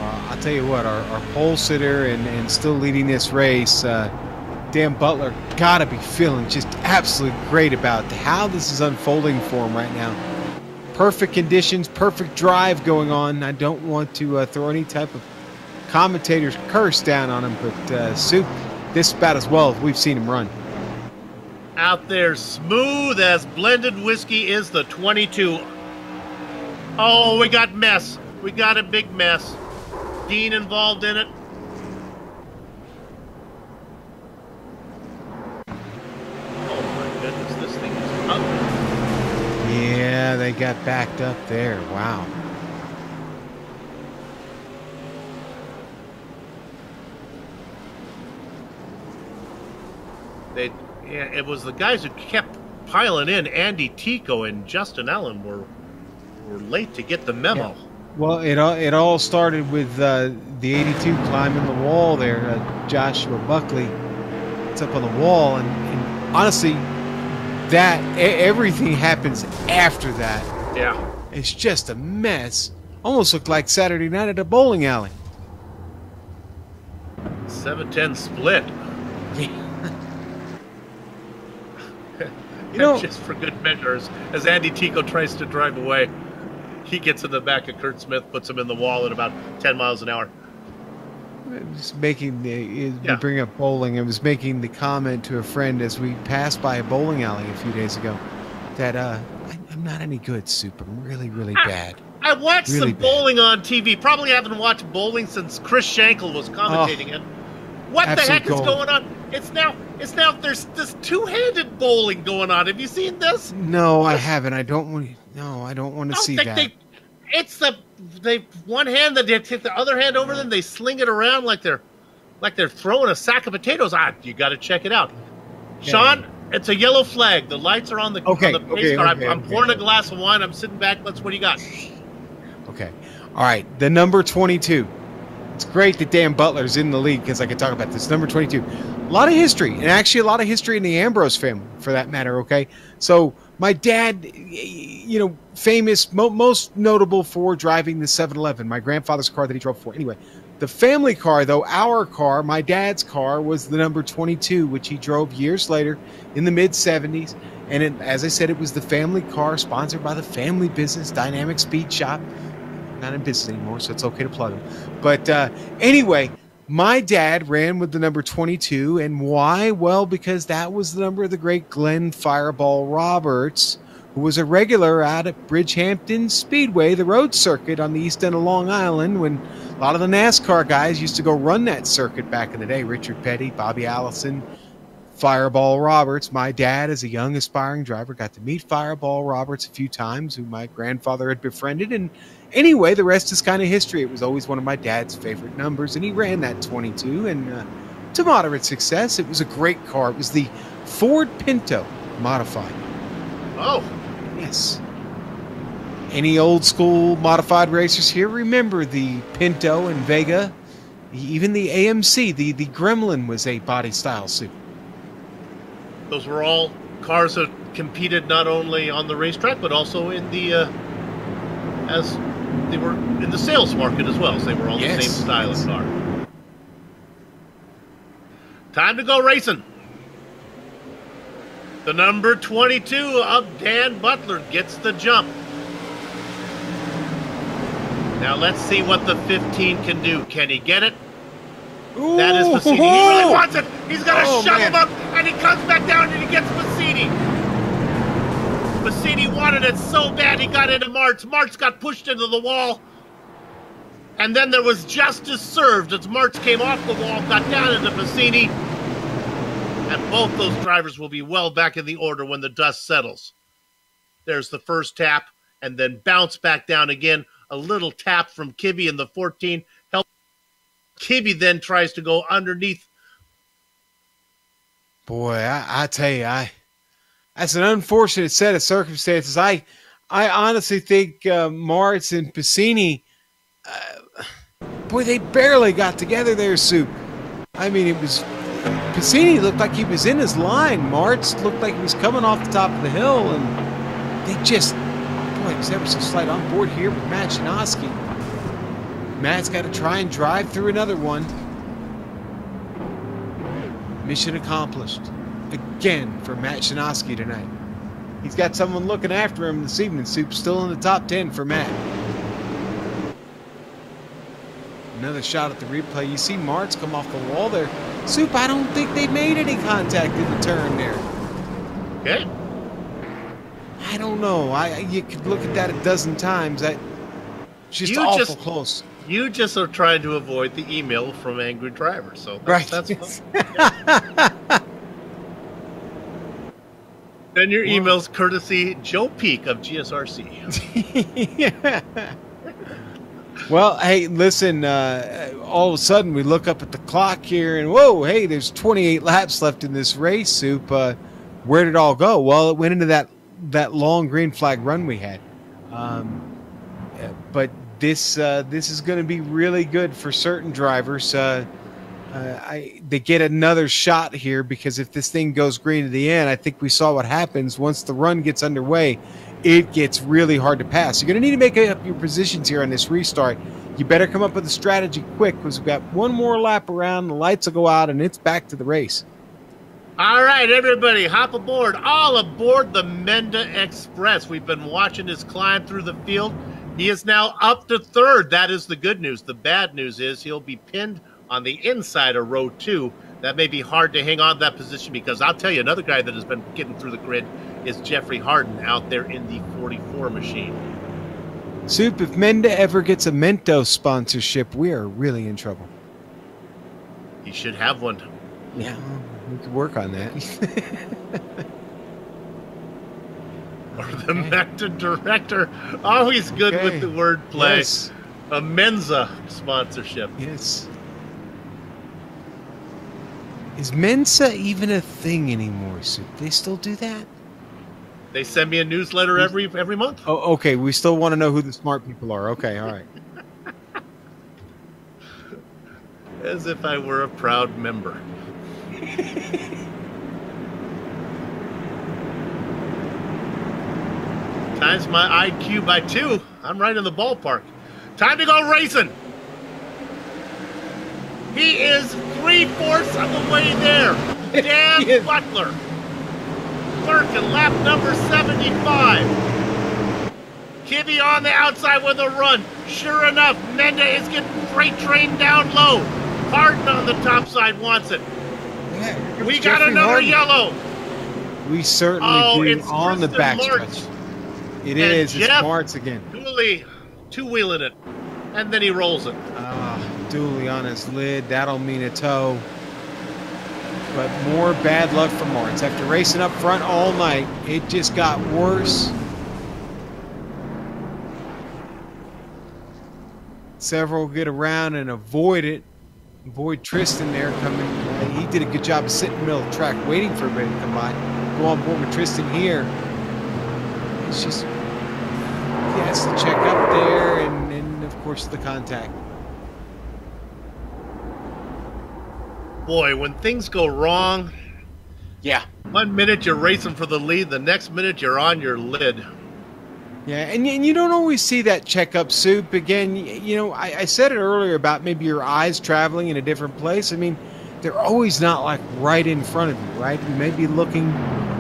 I'll tell you what, our pole sitter and still leading this race, Dan Butler, got to be feeling just absolutely great about how this is unfolding for him right now. Perfect conditions, perfect drive going on. I don't want to throw any type of commentator's curse down on him, but Soup, this is about as well as we've seen him run. Out there, smooth as blended whiskey is the 22. Oh, we got mess. We got a big mess. Dean involved in it. Oh my goodness, this thing is up. Yeah, they got backed up there. Wow. It was the guys who kept piling in. Andy Tico and Justin Allen were late to get the memo. Yeah. Well, it all started with the 82 climbing the wall there. Joshua Buckley, it's up on the wall, and honestly, that everything happens after that. Yeah, it's just a mess. Almost looked like Saturday night at a bowling alley. 7-10 split. You know, just for good measures, as Andy Tico tries to drive away, he gets in the back of Kurt Smith, puts him in the wall at about 10 miles an hour. Just making we bring up bowling. I was making the comment to a friend as we passed by a bowling alley a few days ago that I'm not any good, Soup. I'm really, really bad. I watched really some bowling on TV. Probably haven't watched bowling since Chris Schenkel was commentating it. What the heck is going on? It's now there's this two-handed bowling going on. Have you seen this? No, I haven't. I don't want to see that. It's they one hand that they take the other hand over them. They sling it around like they're throwing a sack of potatoes. You got to check it out. Yeah. It's a yellow flag. The lights are on the, Okay, on the pace car. I'm pouring okay. a glass of wine. I'm sitting back. What do you got? Okay. All right. The number 22. It's great that Dan Butler's in the league because I could talk about this. Number 22. A lot of history, and actually a lot of history in the Ambrose family, for that matter, okay? So my dad, you know, famous, most notable for driving the 711, my grandfather's car that he drove for. Anyway, the family car, though, our car, my dad's car, was the number 22, which he drove years later in the mid-'70s. And it, as I said, it was the family car sponsored by the family business, Dynamic Speed Shop. Not in business anymore, so it's okay to plug them. But anyway, my dad ran with the number 22. And why? Well, because that was the number of the great Glenn Fireball Roberts, who was a regular out at Bridgehampton Speedway, the road circuit on the east end of Long Island, when a lot of the NASCAR guys used to go run that circuit back in the day. Richard Petty, Bobby Allison, Fireball Roberts. My dad, as a young aspiring driver, got to meet Fireball Roberts a few times, who my grandfather had befriended. And anyway, the rest is kind of history. It was always one of my dad's favorite numbers, and he ran that 22, and to moderate success. It was a great car. It was the Ford Pinto modified. Oh. Yes. Any old school modified racers here remember the Pinto and Vega, even the AMC, the Gremlin was a body style suit. Those were all cars that competed not only on the racetrack but also in the as they were in the sales market as well. So they were all the same style of car. Time to go racing. The number 22 of Dan Butler gets the jump. Now let's see what the 15 can do. Can he get it? Ooh, that is Bassini. He really wants it. He's going to shove him up, and he comes back down, and he gets Bassini. Bassini wanted it so bad he got into Martz. Martz got pushed into the wall. And then there was justice served as Martz came off the wall, got down into Bassini. And both those drivers will be well back in the order when the dust settles. There's the first tap, and then bounce back down again. A little tap from Kibbe in the 14. Kibbe then tries to go underneath. Boy, I tell you, that's an unfortunate set of circumstances. I honestly think Martz and Bassini, boy, they barely got together there, Soup. I mean, it was... Bassini looked like he was in his line. Martz looked like he was coming off the top of the hill, and they just... Boy, it was ever so slight on board here with Matt Janoski. Matt's got to try and drive through another one. Mission accomplished. Again for Matt Janoski tonight. He's got someone looking after him this evening. Soup's still in the top 10 for Matt. Another shot at the replay. You see Martz come off the wall there. Soup, I don't think they made any contact in the turn there. Okay. I don't know. You could look at that a dozen times. That just awful close. You just are trying to avoid the email from angry drivers. So that's yes. Then your email's courtesy Joe Peak of GSRC. Yeah. Well, hey, listen, all of a sudden we look up at the clock here and whoa, hey, there's 28 laps left in this race, Soup. Where did it all go? Well, it went into that long green flag run we had. But this is going to be really good for certain drivers. They get another shot here because if this thing goes green to the end, I think we saw what happens once the run gets underway. It gets really hard to pass. You're going to need to make up your positions here on this restart. You better come up with a strategy quick because we've got one more lap around, the lights will go out, and it's back to the race. All right, everybody, hop aboard. All aboard the Menda Express. We've been watching his climb through the field. He is now up to third. That is the good news. The bad news is he'll be pinned on the inside of row 2. That may be hard to hang on that position because I'll tell you, another guy that has been getting through the grid is Jeffrey Harden out there in the 44 machine. Soup, if Menda ever gets a Mentos sponsorship, we are really in trouble. He should have one. Yeah, we could work on that. Or the Mecta director. Always good with the word play. Yes. A Menza sponsorship. Yes. Is Mensa even a thing anymore, Soup? They still do that? They send me a newsletter every month. Oh, okay. We still want to know who the smart people are. Okay, all right. As if I were a proud member. Times my IQ by 2. I'm right in the ballpark. Time to go racing. He is 3/4 of the way there. Dan Butler. Working lap number 75. Kibby on the outside with a run. Sure enough, Menda is getting freight train down low. Harden on the top side wants it. Yeah, we got another yellow. We certainly do it's on the Tristan backstretch. Martz. It And is. It's Jeff Martz again. Dooley two-wheeling it. And then he rolls it. Dooley on his lid. That'll mean a tow. But more bad luck for Martz. After racing up front all night, it just got worse. Several get around and avoid it. Avoid Tristan there coming. He did a good job of sitting in the middle of the track waiting for everybody to come by. Go on board with Tristan here. It's just, he has to check up there and of course the contact. Boy, when things go wrong, yeah. 1 minute you're racing for the lead, the next minute you're on your lid. Yeah, and you don't always see that checkup, Soup. Again, you know, I said it earlier about maybe your eyes traveling in a different place. I mean, they're always not like right in front of you, right? You may be looking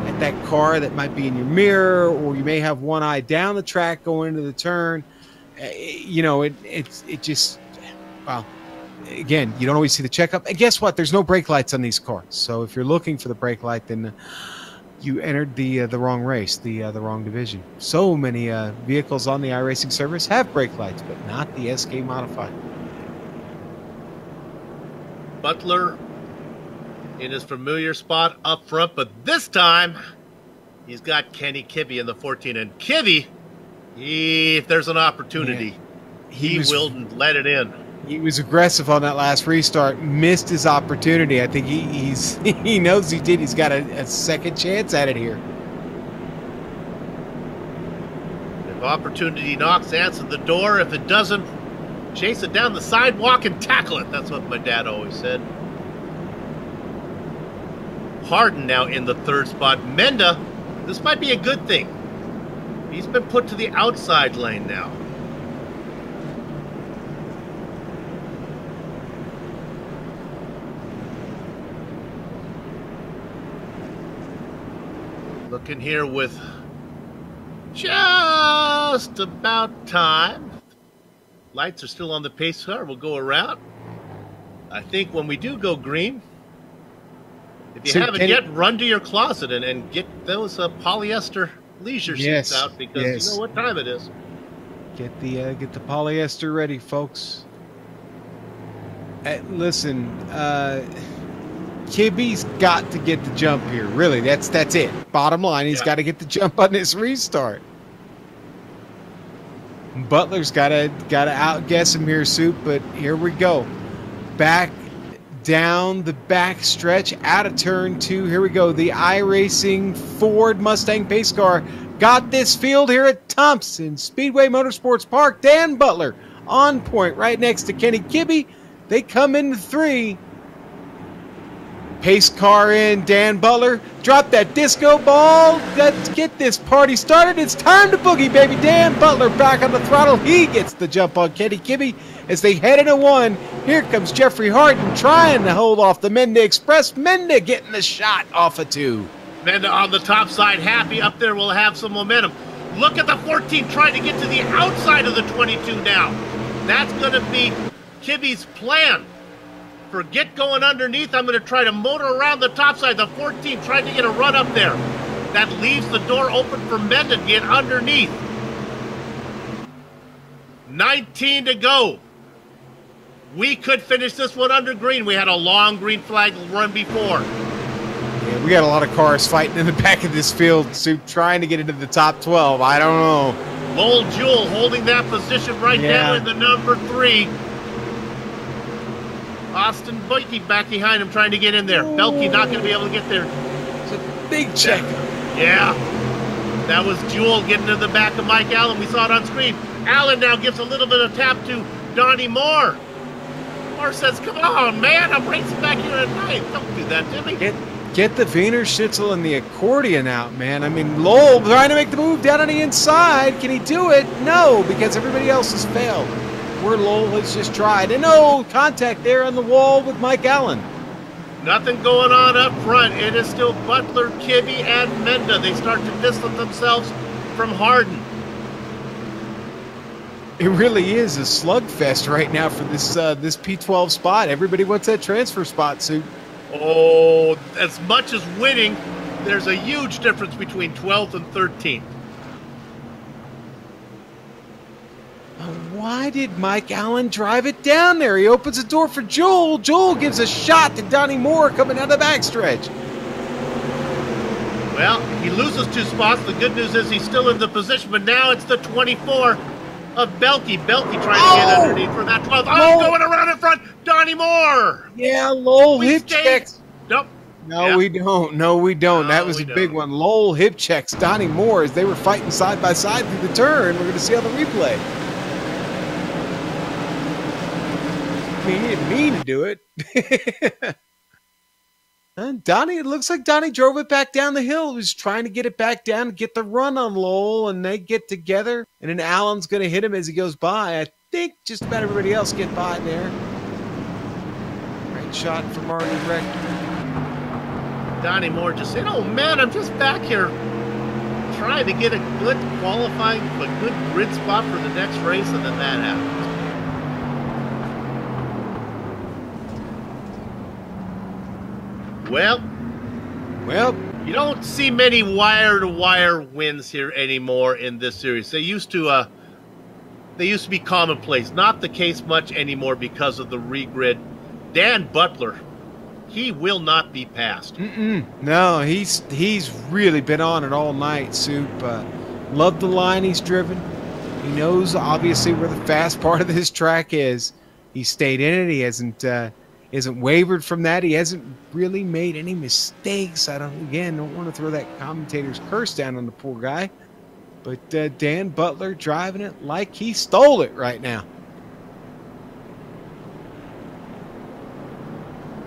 at that car that might be in your mirror, or you may have one eye down the track going into the turn. You know, it just, well, again, you don't always see the checkup. And guess what? There's no brake lights on these cars. So if you're looking for the brake light, then you entered the wrong race, the wrong division. So many vehicles on the iRacing service have brake lights, but not the SK Modified. Butler in his familiar spot up front, but this time he's got Kenny Kibby in the 14. And Kibby, if there's an opportunity, he will let it in. He was aggressive on that last restart, missed his opportunity. I think he knows he did. He's got a second chance at it here. If opportunity knocks, answer the door. If it doesn't, chase it down the sidewalk and tackle it. That's what my dad always said. Harden now in the 3rd spot. Menda, this might be a good thing. He's been put to the outside lane now. Looking here with just about time. Lights are still on the pace car. We'll go around. I think when we do go green, if you haven't yet, run to your closet and get those polyester leisure suits out, because you know what time it is. Get the polyester ready, folks. Listen, Kibby's got to get the jump here. Really, that's it. Bottom line, he's got to get the jump on this restart. Butler's got to outguess him here, Soup. But here we go. Back down the back stretch, out of turn 2. Here we go. The iRacing Ford Mustang pace car got this field here at Thompson Speedway Motorsports Park. Dan Butler on point, right next to Kenny Kibby. They come into 3. Pace car in, Dan Butler. Drop that disco ball. Let's get this party started. It's time to boogie, baby. Dan Butler back on the throttle. He gets the jump on Kenny Kibby as they head into 1. Here comes Jeffrey Harden trying to hold off the Menda Express. Menda getting the shot off of 2. Menda on the top side, happy up there, will have some momentum. Look at the 14 trying to get to the outside of the 22 now. That's going to be Kibby's plan. Forget going underneath. I'm going to try to motor around the top side. The 14 tried to get a run up there. That leaves the door open for Menda to get underneath. 19 to go. We could finish this one under green. We had a long green flag run before. Yeah, we got a lot of cars fighting in the back of this field, Soup, trying to get into the top 12. I don't know. Lowell Jewell holding that position right now in the number 3. Austin Boyke back behind him trying to get in there. Belke not going to be able to get there. It's a big check. Yeah. That was Jewel getting to the back of Mike Allen. We saw it on screen. Allen now gives a little bit of tap to Donnie Moore. Moore says, come on, man. I'm racing back here at night. Don't do that to me. Get the Wiener Schnitzel and the accordion out, man. I mean, Lowell trying to make the move down on the inside. Can he do it? No, because everybody else has failed. Where Lowell has just tried. And no contact there on the wall with Mike Allen. Nothing going on up front. It is still Butler, Kibbe, and Menda. They start to distance themselves from Harden. It really is a slugfest right now for this this P12 spot. Everybody wants that transfer spot, Sue. Oh, as much as winning, there's a huge difference between 12th and 13th. Why did Mike Allen drive it down there? He opens the door for Joel. Joel gives a shot to Donnie Moore coming out of the backstretch. Well, he loses 2 spots. The good news is he's still in the position, but now it's the 24 of Belke. Belke trying to get underneath for that 12th. Oh, going around in front, Donnie Moore. Yeah, Lowell hip checks. Nope. No, we don't. No, we don't. That was a big one. Lowell hip checks Donnie Moore as they were fighting side by side through the turn. We're going to see on the replay. I mean, he didn't mean to do it. And Donnie, it looks like Donnie drove it back down the hill. He was trying to get it back down and get the run on Lowell, and they get together. And then Allen's going to hit him as he goes by. I think just about everybody else get by there. Great shot from Marty Rector. Donnie Moore just said, oh man, I'm just back here trying to get a good qualifying, a good grid spot for the next race, and then that happened. Well, you don't see many wire-to-wire wins here anymore in this series. They used to be commonplace. Not the case much anymore because of the regrid. Dan Butler, he will not be passed. No, he's really been on it all night, Soup. Love the line he's driven. He knows obviously where the fast part of this track is. He stayed in it. He hasn't wavered from that. He hasn't really made any mistakes. I don't want to throw that commentator's curse down on the poor guy. But Dan Butler driving it like he stole it right now.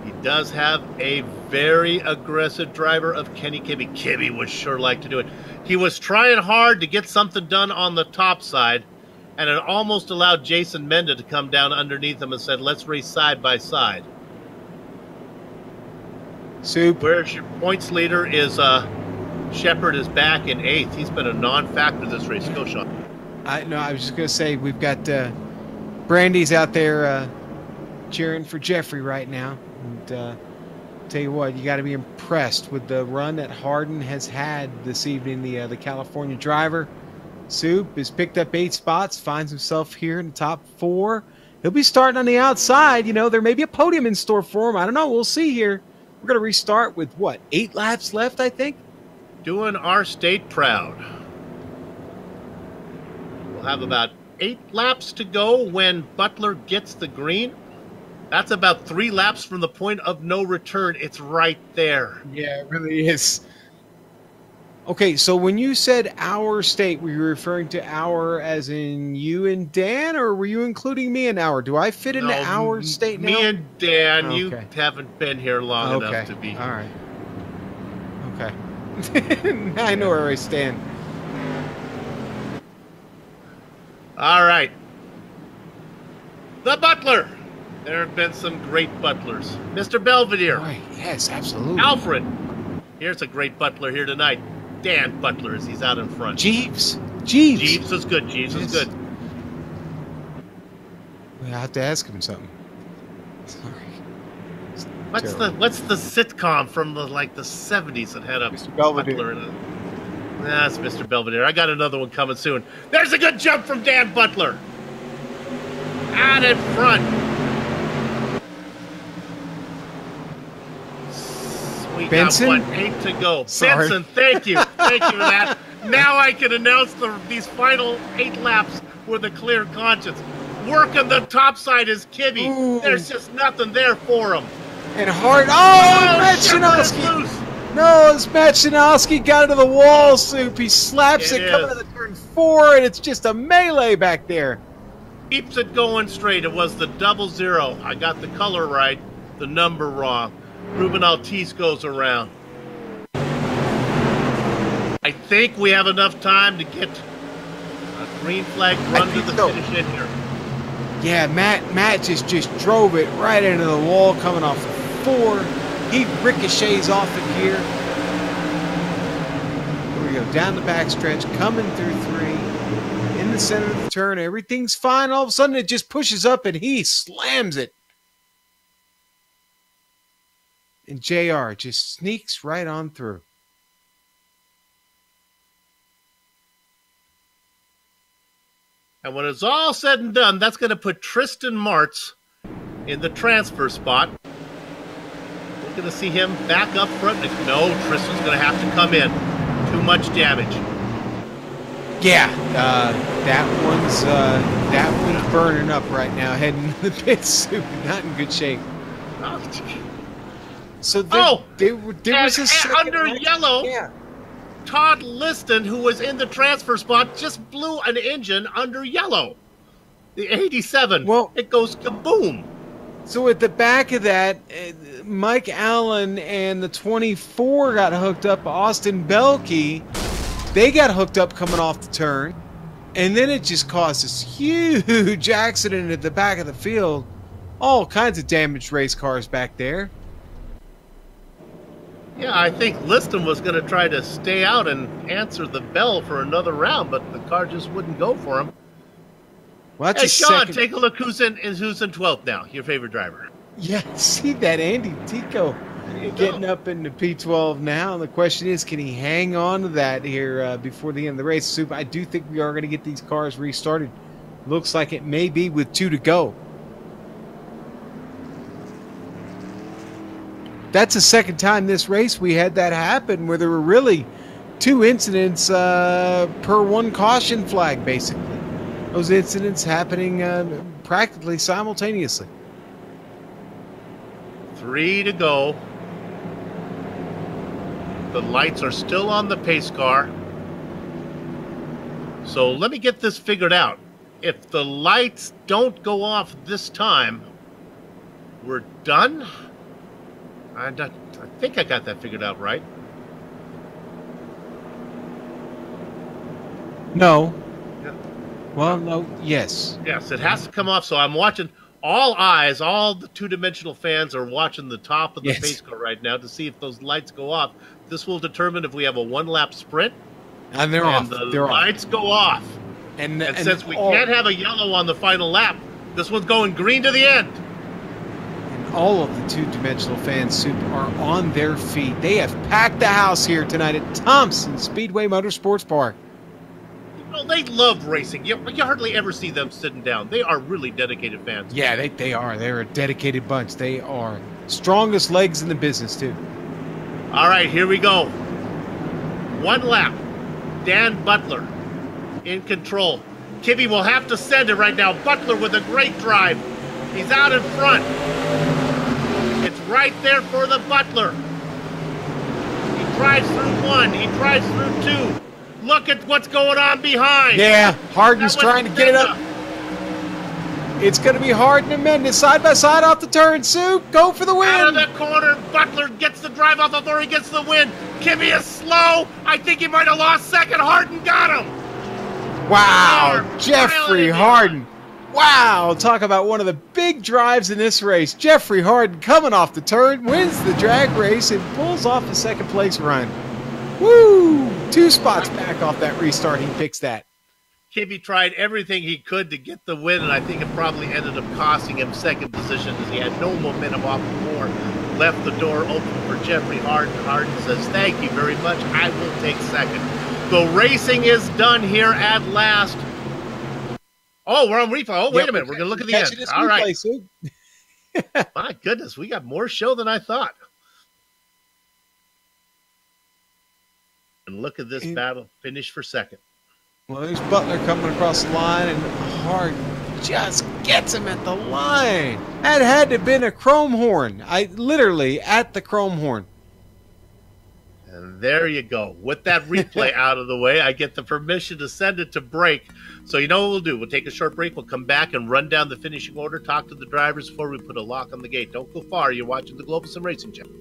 He does have a very aggressive driver of Kenny Kibbe. Kibbe would sure like to do it. He was trying hard to get something done on the top side, and it almost allowed Jason Menda to come down underneath him and said, let's race side by side. Soup. Where's your points leader is Shepard is back in 8th. He's been a non-factor this race. Go, Sean. I was just going to say, we've got Brandy's out there cheering for Jeffrey right now. And tell you what, you got to be impressed with the run that Harden has had this evening. The California driver, Soup, has picked up 8 spots, finds himself here in the top 4. He'll be starting on the outside. You know, there may be a podium in store for him. I don't know. We'll see here. We're going to restart with, what, 8 laps left, I think? Doing our state proud. We'll have about 8 laps to go when Butler gets the green. That's about 3 laps from the point of no return. It's right there. Yeah, it really is. Okay, so when you said our state, were you referring to our as in you and Dan, or were you including me and our? Do I fit into our state now? Me and Dan, you haven't been here long enough to be. All right. Okay. I know where I stand. All right. The Butler. There have been some great Butlers. Mr. Belvedere. Boy, yes, absolutely. Alfred. Here's a great Butler here tonight. Dan Butler as he's out in front. Jeeves is good. Jeeves is good. We have to ask him something. Sorry. What's the sitcom from the 70s that had a Mr. Belvedere. Butler in it? That's Mr. Belvedere. I got another one coming soon. There's a good jump from Dan Butler. Out in front. We Benson? got 8 to go. Sorry. Benson, thank you. Thank you for that. Now I can announce these final 8 laps with a clear conscience. Working the top side is Kibby. Ooh. There's just nothing there for him. And hard. Oh, shit, that's Machinowski. loose. No, as Machinowski got into the wall, Soup. He slaps it coming to the turn 4, and it's just a melee back there. Keeps it going straight. It was the 00. I got the color right, the number wrong. Ruben Altice goes around. I think we have enough time to get a green flag run to the finish in here. Yeah, Matt just drove it right into the wall coming off 4. He ricochets off it here. Here we go, down the backstretch, coming through 3. In the center of the turn, everything's fine. All of a sudden, it just pushes up and he slams it. And JR just sneaks right on through. And when it's all said and done, that's going to put Tristan Martz in the transfer spot. We're going to see him back up front. No, Tristan's going to have to come in. Too much damage. Yeah, that one's burning up right now, heading to the pits. Not in good shape. So there was a second under yellow. Yeah. Todd Liston, who was in the transfer spot, just blew an engine under yellow. The 87. Well, it goes kaboom. So at the back of that, Mike Allen and the 24 got hooked up. Austin Belkey, they got hooked up coming off the turn. And then it just caused this huge accident at the back of the field. All kinds of damaged race cars back there. Yeah, I think Liston was going to try to stay out and answer the bell for another round, but the car just wouldn't go for him. Well, that's hey, Sean, take a look who's in 12th now, your favorite driver. Yeah, see that Andy Tico getting up into P12 now. And the question is, can he hang on to that here before the end of the race? Soup, I do think we are going to get these cars restarted. Looks like it may be with 2 to go. That's the second time this race we had that happen, where there were really 2 incidents per 1 caution flag, basically. Those incidents happening practically simultaneously. 3 to go. The lights are still on the pace car. So let me get this figured out. If the lights don't go off this time, we're done? I think I got that figured out right. No. Yeah. Well, no, yes. Yes, it has to come off. So I'm watching, all eyes, all the 2-dimensional fans are watching the top of the pace car right now to see if those lights go off. This will determine if we have a 1-lap sprint. And they're off. The they're lights go off. And since we can't have a yellow on the final lap, this one's going green to the end. All of the 2-dimensional fans, Soup, are on their feet. They have packed the house here tonight at Thompson Speedway Motorsports Park. You know, they love racing. You hardly ever see them sitting down. They are really dedicated fans. Yeah, they are. They're a dedicated bunch. They are strongest legs in the business, too. All right, here we go. 1 lap. Dan Butler in control. Kibby will have to send it right now. Butler with a great drive. He's out in front. It's right there for the Butler. He drives through 1. He drives through 2. Look at what's going on behind. Yeah, Harden's trying to get it up. It's going to be Harden and Mendes side by side off the turn. Soup, go for the win. Out of the corner, Butler gets the drive off before he gets the win. Kibby is slow. I think he might have lost second. Harden got him. Wow, Jeffrey Harden. Wow, talk about one of the big drives in this race. Jeffrey Harden coming off the turn, wins the drag race, and pulls off the second place run. Woo! 2 spots back off that restart. He picks that. Kibby tried everything he could to get the win, and I think it probably ended up costing him second position because he had no momentum off the floor. Left the door open for Jeffrey Harden. Harden says, thank you very much. I will take second. The racing is done here at last. Oh, we're on replay. Oh, wait a minute. We're going to look at the end. All right. My goodness, we got more show than I thought. And look at this battle finish for second. Well, there's Butler coming across the line, and Harden just gets him at the line. That had to have been a chrome horn. Literally at the chrome horn. And there you go. With that replay out of the way, I get the permission to send it to break. So you know what we'll do? We'll take a short break. We'll come back and run down the finishing order, talk to the drivers before we put a lock on the gate. Don't go far. You're watching the Global SimRacing Channel.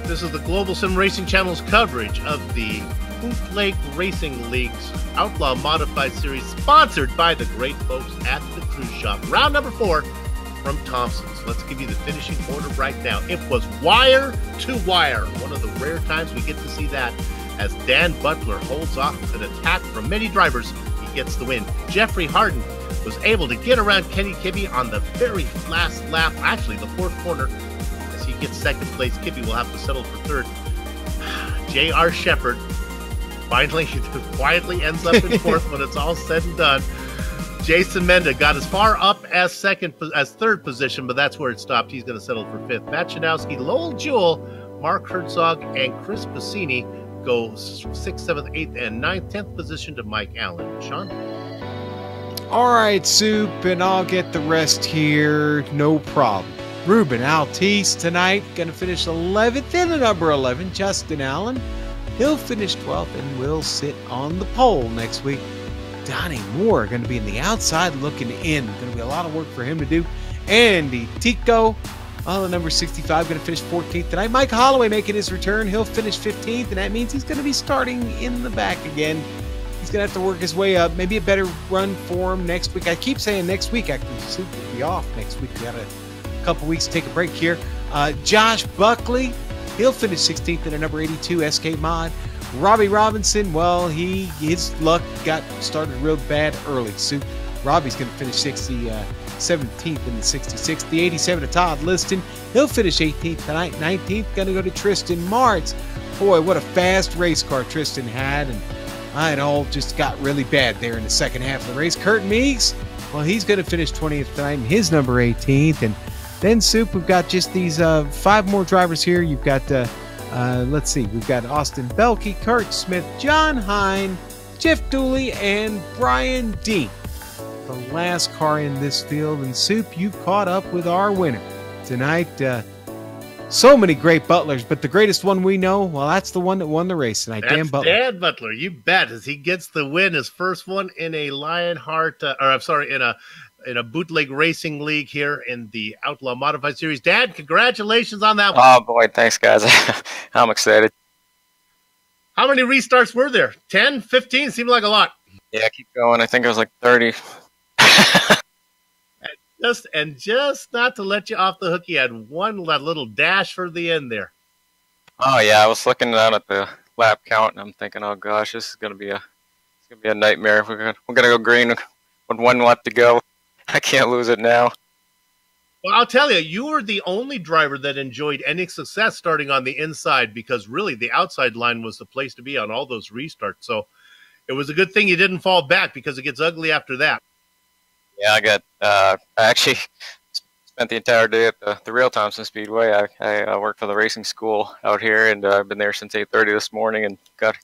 This is the Global SimRacing Channel's coverage of the Bootleg Racing League's Outlaw Modified Series, sponsored by the great folks at the Cruise Shop. Round number 4 from Thompson. So let's give you the finishing order right now. It was wire to wire. One of the rare times we get to see that, as Dan Butler holds off an attack from many drivers. He gets the win. Jeffrey Harden was able to get around Kenny Kibbe on the very last lap, actually the 4th corner. He gets 2nd place. Kibbe will have to settle for 3rd. J.R. Shepard finally quietly ends up in 4th when it's all said and done. Jason Menda got as far up as 3rd position, but that's where it stopped. He's going to settle for 5th. Matt Chanowski, Lowell Jewell, Mark Herzog, and Chris Bassini go 6th, 7th, 8th, and 9th, 10th position to Mike Allen. Sean? All right, Soup, and I'll get the rest here. No problem. Ruben Altice tonight, going to finish 11th in the number 11. Justin Allen, he'll finish 12th and will sit on the pole next week. Donnie Moore going to be in the outside looking in. Going to be a lot of work for him to do. Andy Tico, the number 65, going to finish 14th tonight. Mike Holloway making his return. He'll finish 15th, and that means he's going to be starting in the back again. He's going to have to work his way up. Maybe a better run for him next week. I keep saying next week. Actually, Soup will be off next week. We got a couple weeks to take a break here. Josh Buckley, he'll finish 16th in a number 82 SK Mod. Robbie Robinson, well, his luck got started real bad early. So Robbie's going to finish 17th in the 66. The 87 to Todd Liston, he'll finish 18th tonight. 19th going to go to Tristan Martz. Boy, what a fast race car Tristan had, and it all just got really bad there in the second half of the race. Kurt Meeks, well, he's going to finish 20th tonight in his number 18th. And then, Soup, we've got just these 5 more drivers here. You've got, let's see, we've got Austin Belke, Kurt Smith, John Hine, Jeff Dooley, and Brian Dean. The last car in this field. And Soup, you caught up with our winner tonight. So many great butlers, but the greatest one we know, well, that's the one that won the race tonight. That's Dan Butler. Dan Butler, you bet, as he gets the win, his first one in a in a bootleg racing league here in the Outlaw Modified Series. Dad, congratulations on that one. Oh boy, thanks guys. I'm excited. How many restarts were there? 10, 15? Seemed like a lot. Yeah, keep going. I think it was like 30. Just not to let you off the hook, you had that little dash for the end there. Oh yeah, I was looking down at the lap count and I'm thinking, oh gosh, this is gonna be a nightmare. We're gonna go green with 1 lap to go. I can't lose it now. Well, I'll tell you, you were the only driver that enjoyed any success starting on the inside, because really the outside line was the place to be on all those restarts. So it was a good thing you didn't fall back, because it gets ugly after that. Yeah, I actually spent the entire day at the real Thompson Speedway. I work for the racing school out here, and I've been there since 8:30 this morning, and got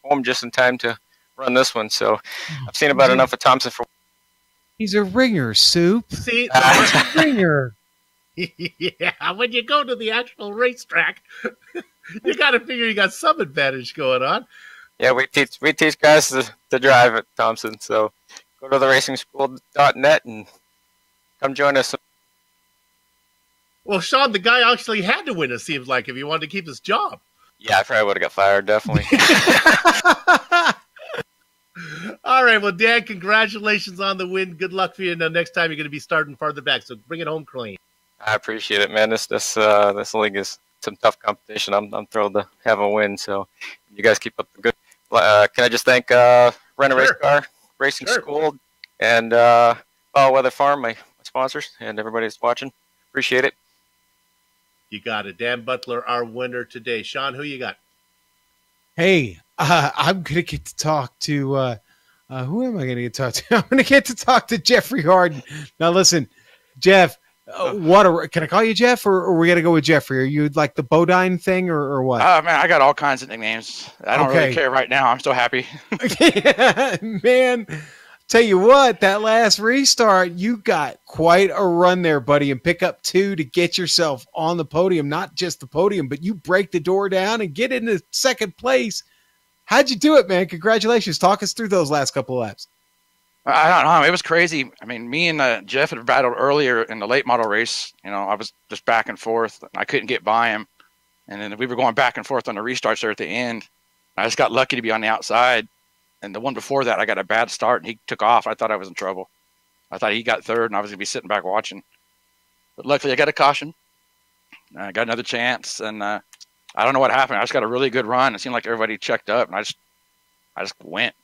home just in time to run this one. So I've seen about enough of Thompson for. He's a ringer, Soup. See, a ringer. Yeah, when you go to the actual racetrack, you got to figure you got some advantage going on. Yeah, we teach guys to drive at Thompson, so go to the racingschool.net and come join us. Well, Sean, the guy actually had to win, it seems like, if he wanted to keep his job. Yeah, I probably would have got fired, definitely. All right, well, Dan, congratulations on the win. Good luck for you. Now, next time you're going to be starting farther back, so bring it home clean. I appreciate it, man. This league is some tough competition. I'm thrilled to have a win, so you guys keep up the good. Can I just thank Rent a Race Car Racing School and Weather Farm, my sponsors, and everybody that's watching. Appreciate it. You got it. Dan Butler, our winner today. Sean, who you got? Hey, I'm going to get to talk to, who am I going to get to talk to? I'm going to get to talk to Jeffrey Harden. Now, listen, Jeff, can I call you Jeff, or we got to go with Jeffrey? Are you like the Bodine thing, or what? Man, I got all kinds of nicknames. I don't really care right now. I'm so happy. Man, tell you what, that last restart, you got quite a run there, buddy, and pick up 2 to get yourself on the podium. Not just the podium, but you break the door down and get into second place. How'd you do it, man? Congratulations. Talk us through those last couple of laps. I don't know. It was crazy. I mean, me and Jeff had battled earlier in the late model race. You know, I was just back and forth. I couldn't get by him. And then we were going back and forth on the restarts there at the end. I just got lucky to be on the outside. And the one before that, I got a bad start, and he took off. I thought I was in trouble. I thought he got third, and I was going to be sitting back watching. But luckily, I got a caution. I got another chance, and I don't know what happened. I just got a really good run. It seemed like everybody checked up, and I just went.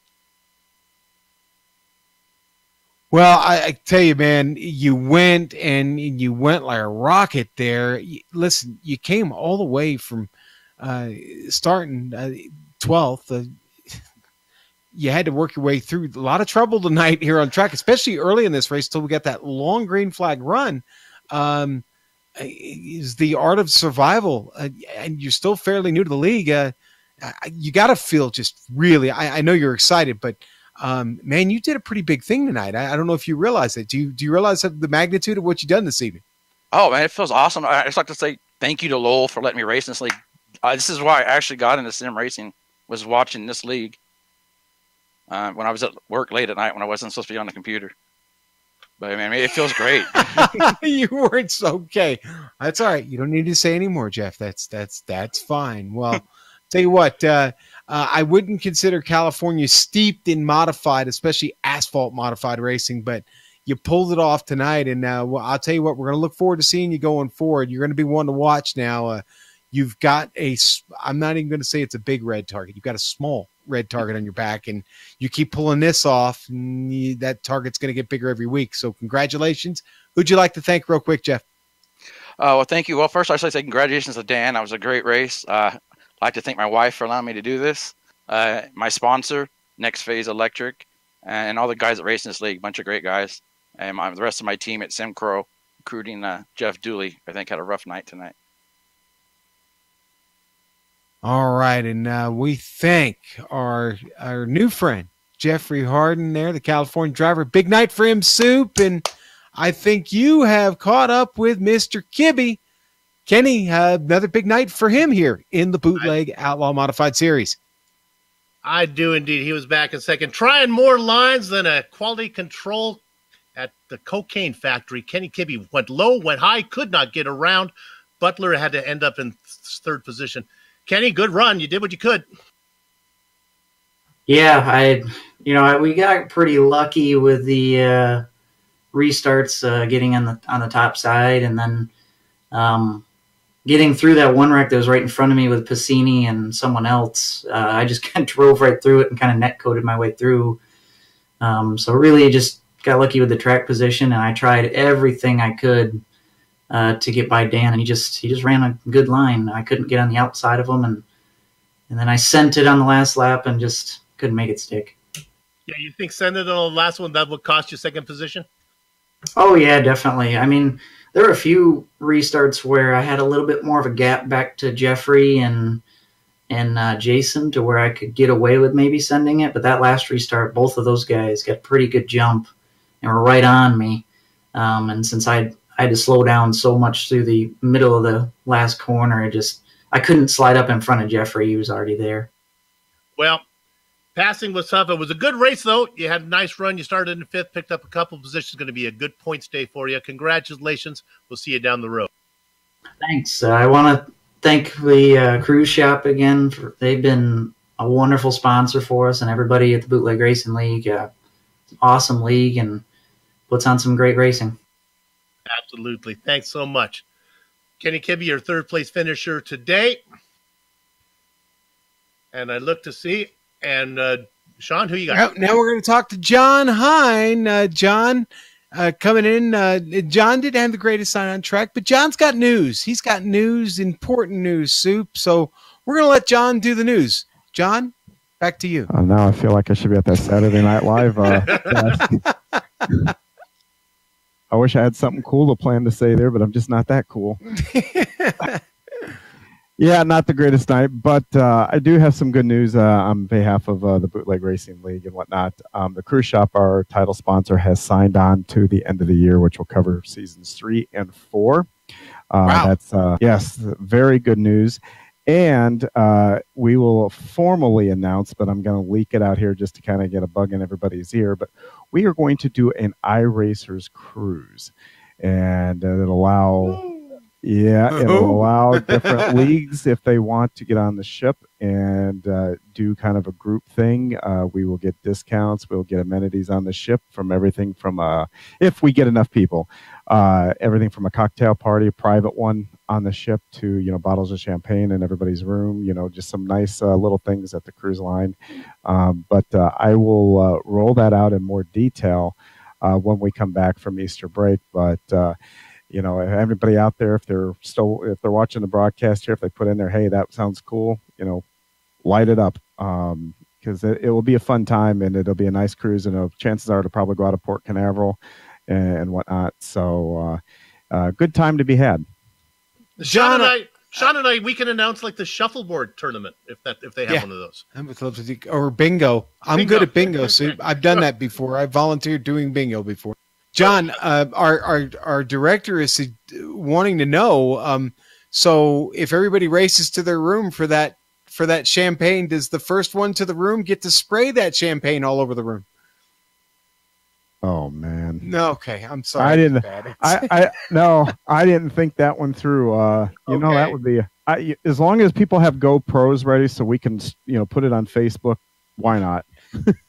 Well, I tell you, man, you went like a rocket there. Listen, you came all the way from starting 12th. You had to work your way through a lot of trouble tonight here on track, especially early in this race till we got that long green flag run. Is the art of survival, and you're still fairly new to the league. You got to feel just really, I know you're excited, but man, you did a pretty big thing tonight. I don't know if you realize it. Do you realize the magnitude of what you've done this evening? Oh, man, it feels awesome. I just like to say thank you to Lowell for letting me race in this league. This is why I actually got into sim racing, was watching this league when I was at work late at night when I wasn't supposed to be on the computer. But, man, it feels great. You weren't okay. That's all right. You don't need to say anymore, Jeff. That's fine. Well, tell you what, I wouldn't consider California steeped in modified, especially asphalt modified racing, but you pulled it off tonight. And well, I'll tell you what, we're going to look forward to seeing you going forward. You're going to be one to watch now. You've got I'm not even going to say it's a big red target. You've got a small red target on your back, and you keep pulling this off, and that target's going to get bigger every week. So congratulations. Who'd you like to thank real quick, Jeff? Well, thank you. Well, first, I'd like to say congratulations to Dan. That was a great race. I'd like to thank my wife for allowing me to do this, my sponsor, Next Phase Electric, and all the guys that race in this league, a bunch of great guys, and the rest of my team at SimCrow, including Jeff Dooley, I think had a rough night tonight. All right, and we thank our new friend, Jeffrey Harden there, the California driver. Big night for him, Soup, and I think you have caught up with Mr. Kibbe. Kenny, another big night for him here in the Bootleg Outlaw Modified Series. I do indeed. He was back in second, trying more lines than a quality control at the cocaine factory. Kenny Kibbe went low, went high, could not get around. Butler had to end up in third position. Kenny, good run. You did what you could. Yeah, we got pretty lucky with the restarts, getting on the top side, and then getting through that one wreck that was right in front of me with Piscini and someone else. I just kind of drove right through it and kind of net coded my way through. So really just got lucky with the track position, and I tried everything I could to get by Dan, and he just ran a good line. I couldn't get on the outside of him, and then I sent it on the last lap and just couldn't make it stick. Yeah, you think sending it on the last one, that would cost you second position? Oh, yeah, definitely. I mean, there were a few restarts where I had a little bit more of a gap back to Jeffrey and Jason to where I could get away with maybe sending it. But that last restart, both of those guys got a pretty good jump and were right on me. And since I had to slow down so much through the middle of the last corner, I couldn't slide up in front of Jeffrey. He was already there. Well, passing was tough. It was a good race, though. You had a nice run. You started in fifth, picked up a couple positions. Going to be a good points day for you. Congratulations. We'll see you down the road. Thanks. I want to thank the cruise shop again. They've been a wonderful sponsor for us, and everybody at the Bootleg Racing League. Awesome league, and puts on some great racing. Absolutely. Thanks so much. Kenny Kibbe, your third place finisher today. And I look to see. And Sean, who you got? Now we're going to talk to John Hine. John coming in. John didn't have the greatest sign on track, but John's got news. He's got news, important news, Soup. So we're going to let John do the news. John, back to you. Now I feel like I should be at that Saturday Night Live. I wish I had something cool to plan to say there, but I'm just not that cool. Yeah, not the greatest night, but I do have some good news on behalf of the Bootleg Racing League and whatnot. The cruise shop, our title sponsor, has signed on to the end of the year, which will cover seasons 3 and 4. Wow. That's yes, very good news. And we will formally announce, but I'm going to leak it out here just to kind of get a bug in everybody's ear. But we are going to do an iRacers cruise, and it'll allow. Yeah, it'll allow different leagues, if they want to get on the ship and do kind of a group thing. We will get discounts. We'll get amenities on the ship from everything from, if we get enough people, everything from a cocktail party, a private one on the ship, to, bottles of champagne in everybody's room, just some nice little things at the cruise line. But I will roll that out in more detail when we come back from Easter break. But everybody out there, if they're watching the broadcast here, if they put in there, hey, that sounds cool, light it up, because it will be a fun time, and it'll be a nice cruise, and chances are to probably go out of Port Canaveral and whatnot. So good time to be had. Sean and I, we can announce like the shuffleboard tournament if they have one of those. Or bingo. I'm good at bingo, so I've done that before. I volunteered doing bingo before. John, our director is wanting to know. So if everybody races to their room for that champagne, does the first one to the room get to spray that champagne all over the room? Oh man. No, okay. I'm sorry. I didn't think that one through. That would be as long as people have GoPros ready so we can, put it on Facebook. Why not?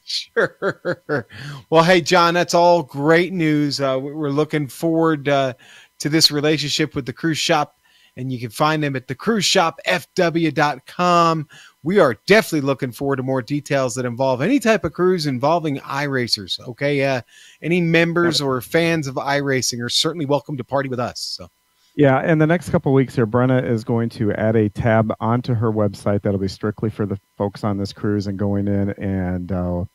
Sure. Well, hey, John, that's all great news. We're looking forward to this relationship with the cruise shop, and you can find them at thecruiseshopfw.com. We are definitely looking forward to more details that involve any type of cruise involving iRacers. Okay, any members or fans of iRacing are certainly welcome to party with us. So. Yeah, in the next couple of weeks here, Brenna is going to add a tab onto her website that'll be strictly for the folks on this cruise and going in, and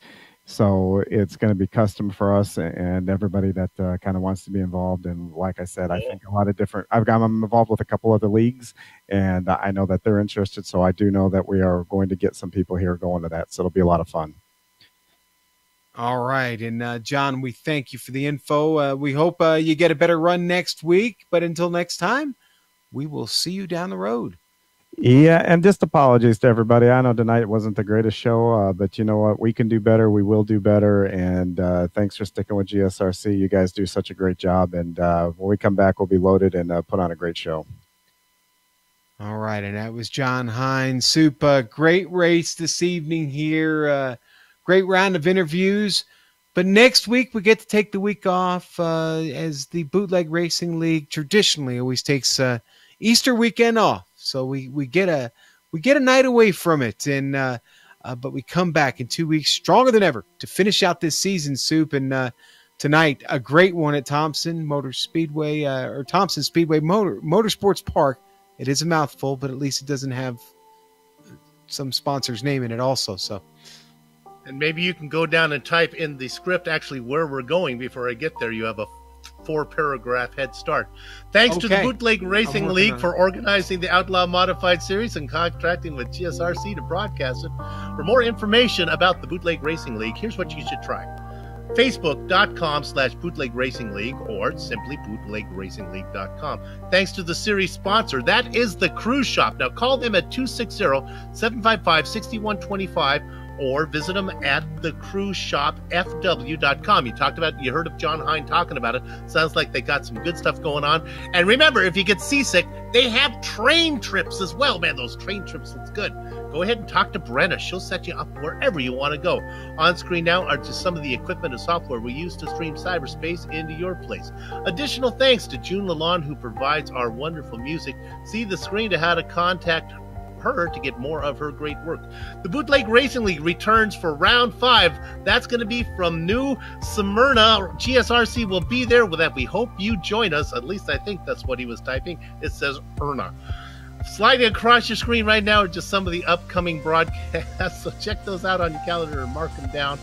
so it's going to be custom for us and everybody that kind of wants to be involved. And like I said, I think a lot of different. I'm involved with a couple other leagues, and I know that they're interested. So I do know that we are going to get some people here going to that. So it'll be a lot of fun. All right. And John, we thank you for the info. We hope you get a better run next week. But until next time, we will see you down the road. Yeah, and just apologies to everybody. I know tonight wasn't the greatest show, but you know what? We can do better. We will do better. And thanks for sticking with GSRC. You guys do such a great job. And when we come back, we'll be loaded and put on a great show. All right. And that was John Hines. Soup, great race this evening here. Great round of interviews. But next week, we get to take the week off as the Bootleg Racing League traditionally always takes Easter weekend off. So we get a night away from it, and but we come back in 2 weeks stronger than ever to finish out this season, Soup. And tonight, a great one at Thompson Motor Speedway or Thompson Speedway Motorsports Park. It is a mouthful, but at least it doesn't have some sponsor's name in it also. So, and maybe you can go down and type in the script actually where we're going before I get there. You have a 4-paragraph head start. Thanks to the Bootleg Racing League for organizing the Outlaw Modified Series and contracting with GSRC to broadcast it. For more information about the Bootleg Racing League, here's what you should try. Facebook.com/Bootleg Racing League or simply bootlegracingleague.com. Thanks to the series sponsor, that is the Cruise Shop. Now call them at 260-755-6125 or visit them at thecruiseshopfw.com. You heard of John Hine talking about it. Sounds like they got some good stuff going on. And remember, if you get seasick, they have train trips as well. Man, those train trips look good. Go ahead and talk to Brenna. She'll set you up wherever you want to go. On screen now are just some of the equipment and software we use to stream cyberspace into your place. Additional thanks to June Lalonde, who provides our wonderful music. See the screen to how to contact her to get more of her great work. The Bootleg Racing League returns for round 5. That's going to be from New Smyrna. GSRC will be there with that. We hope you join us. At least I think that's what he was typing. It says Erna. Sliding across your screen right now are just some of the upcoming broadcasts, so check those out on your calendar and mark them down.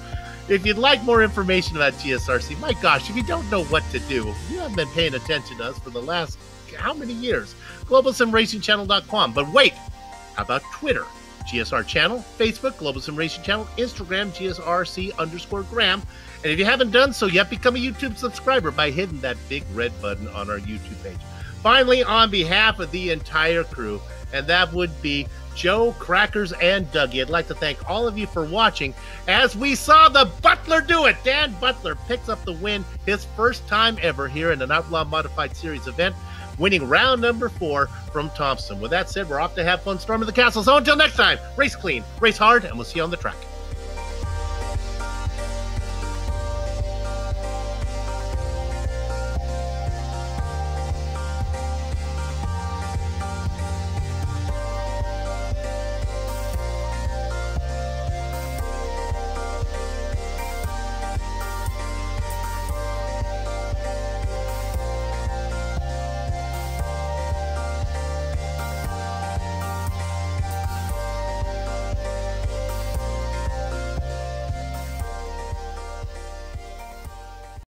If you'd like more information about GSRC, my gosh, if you don't know what to do, you haven't been paying attention to us for the last how many years? GlobalSimRacingChannel.com. But wait, how about Twitter? GSR Channel, Facebook, Global SimRacing Channel, Instagram, GSRC_Graham. And if you haven't done so yet, become a YouTube subscriber by hitting that big red button on our YouTube page. Finally, on behalf of the entire crew, and that would be Joe, Crackers, and Dougie, I'd like to thank all of you for watching as we saw the Butler do it. Dan Butler picks up the win, his first time ever here in an Outlaw Modified Series event, winning round number 4 from Thompson. With that said, we're off to have fun storming the castle. So until next time, race clean, race hard, and we'll see you on the track.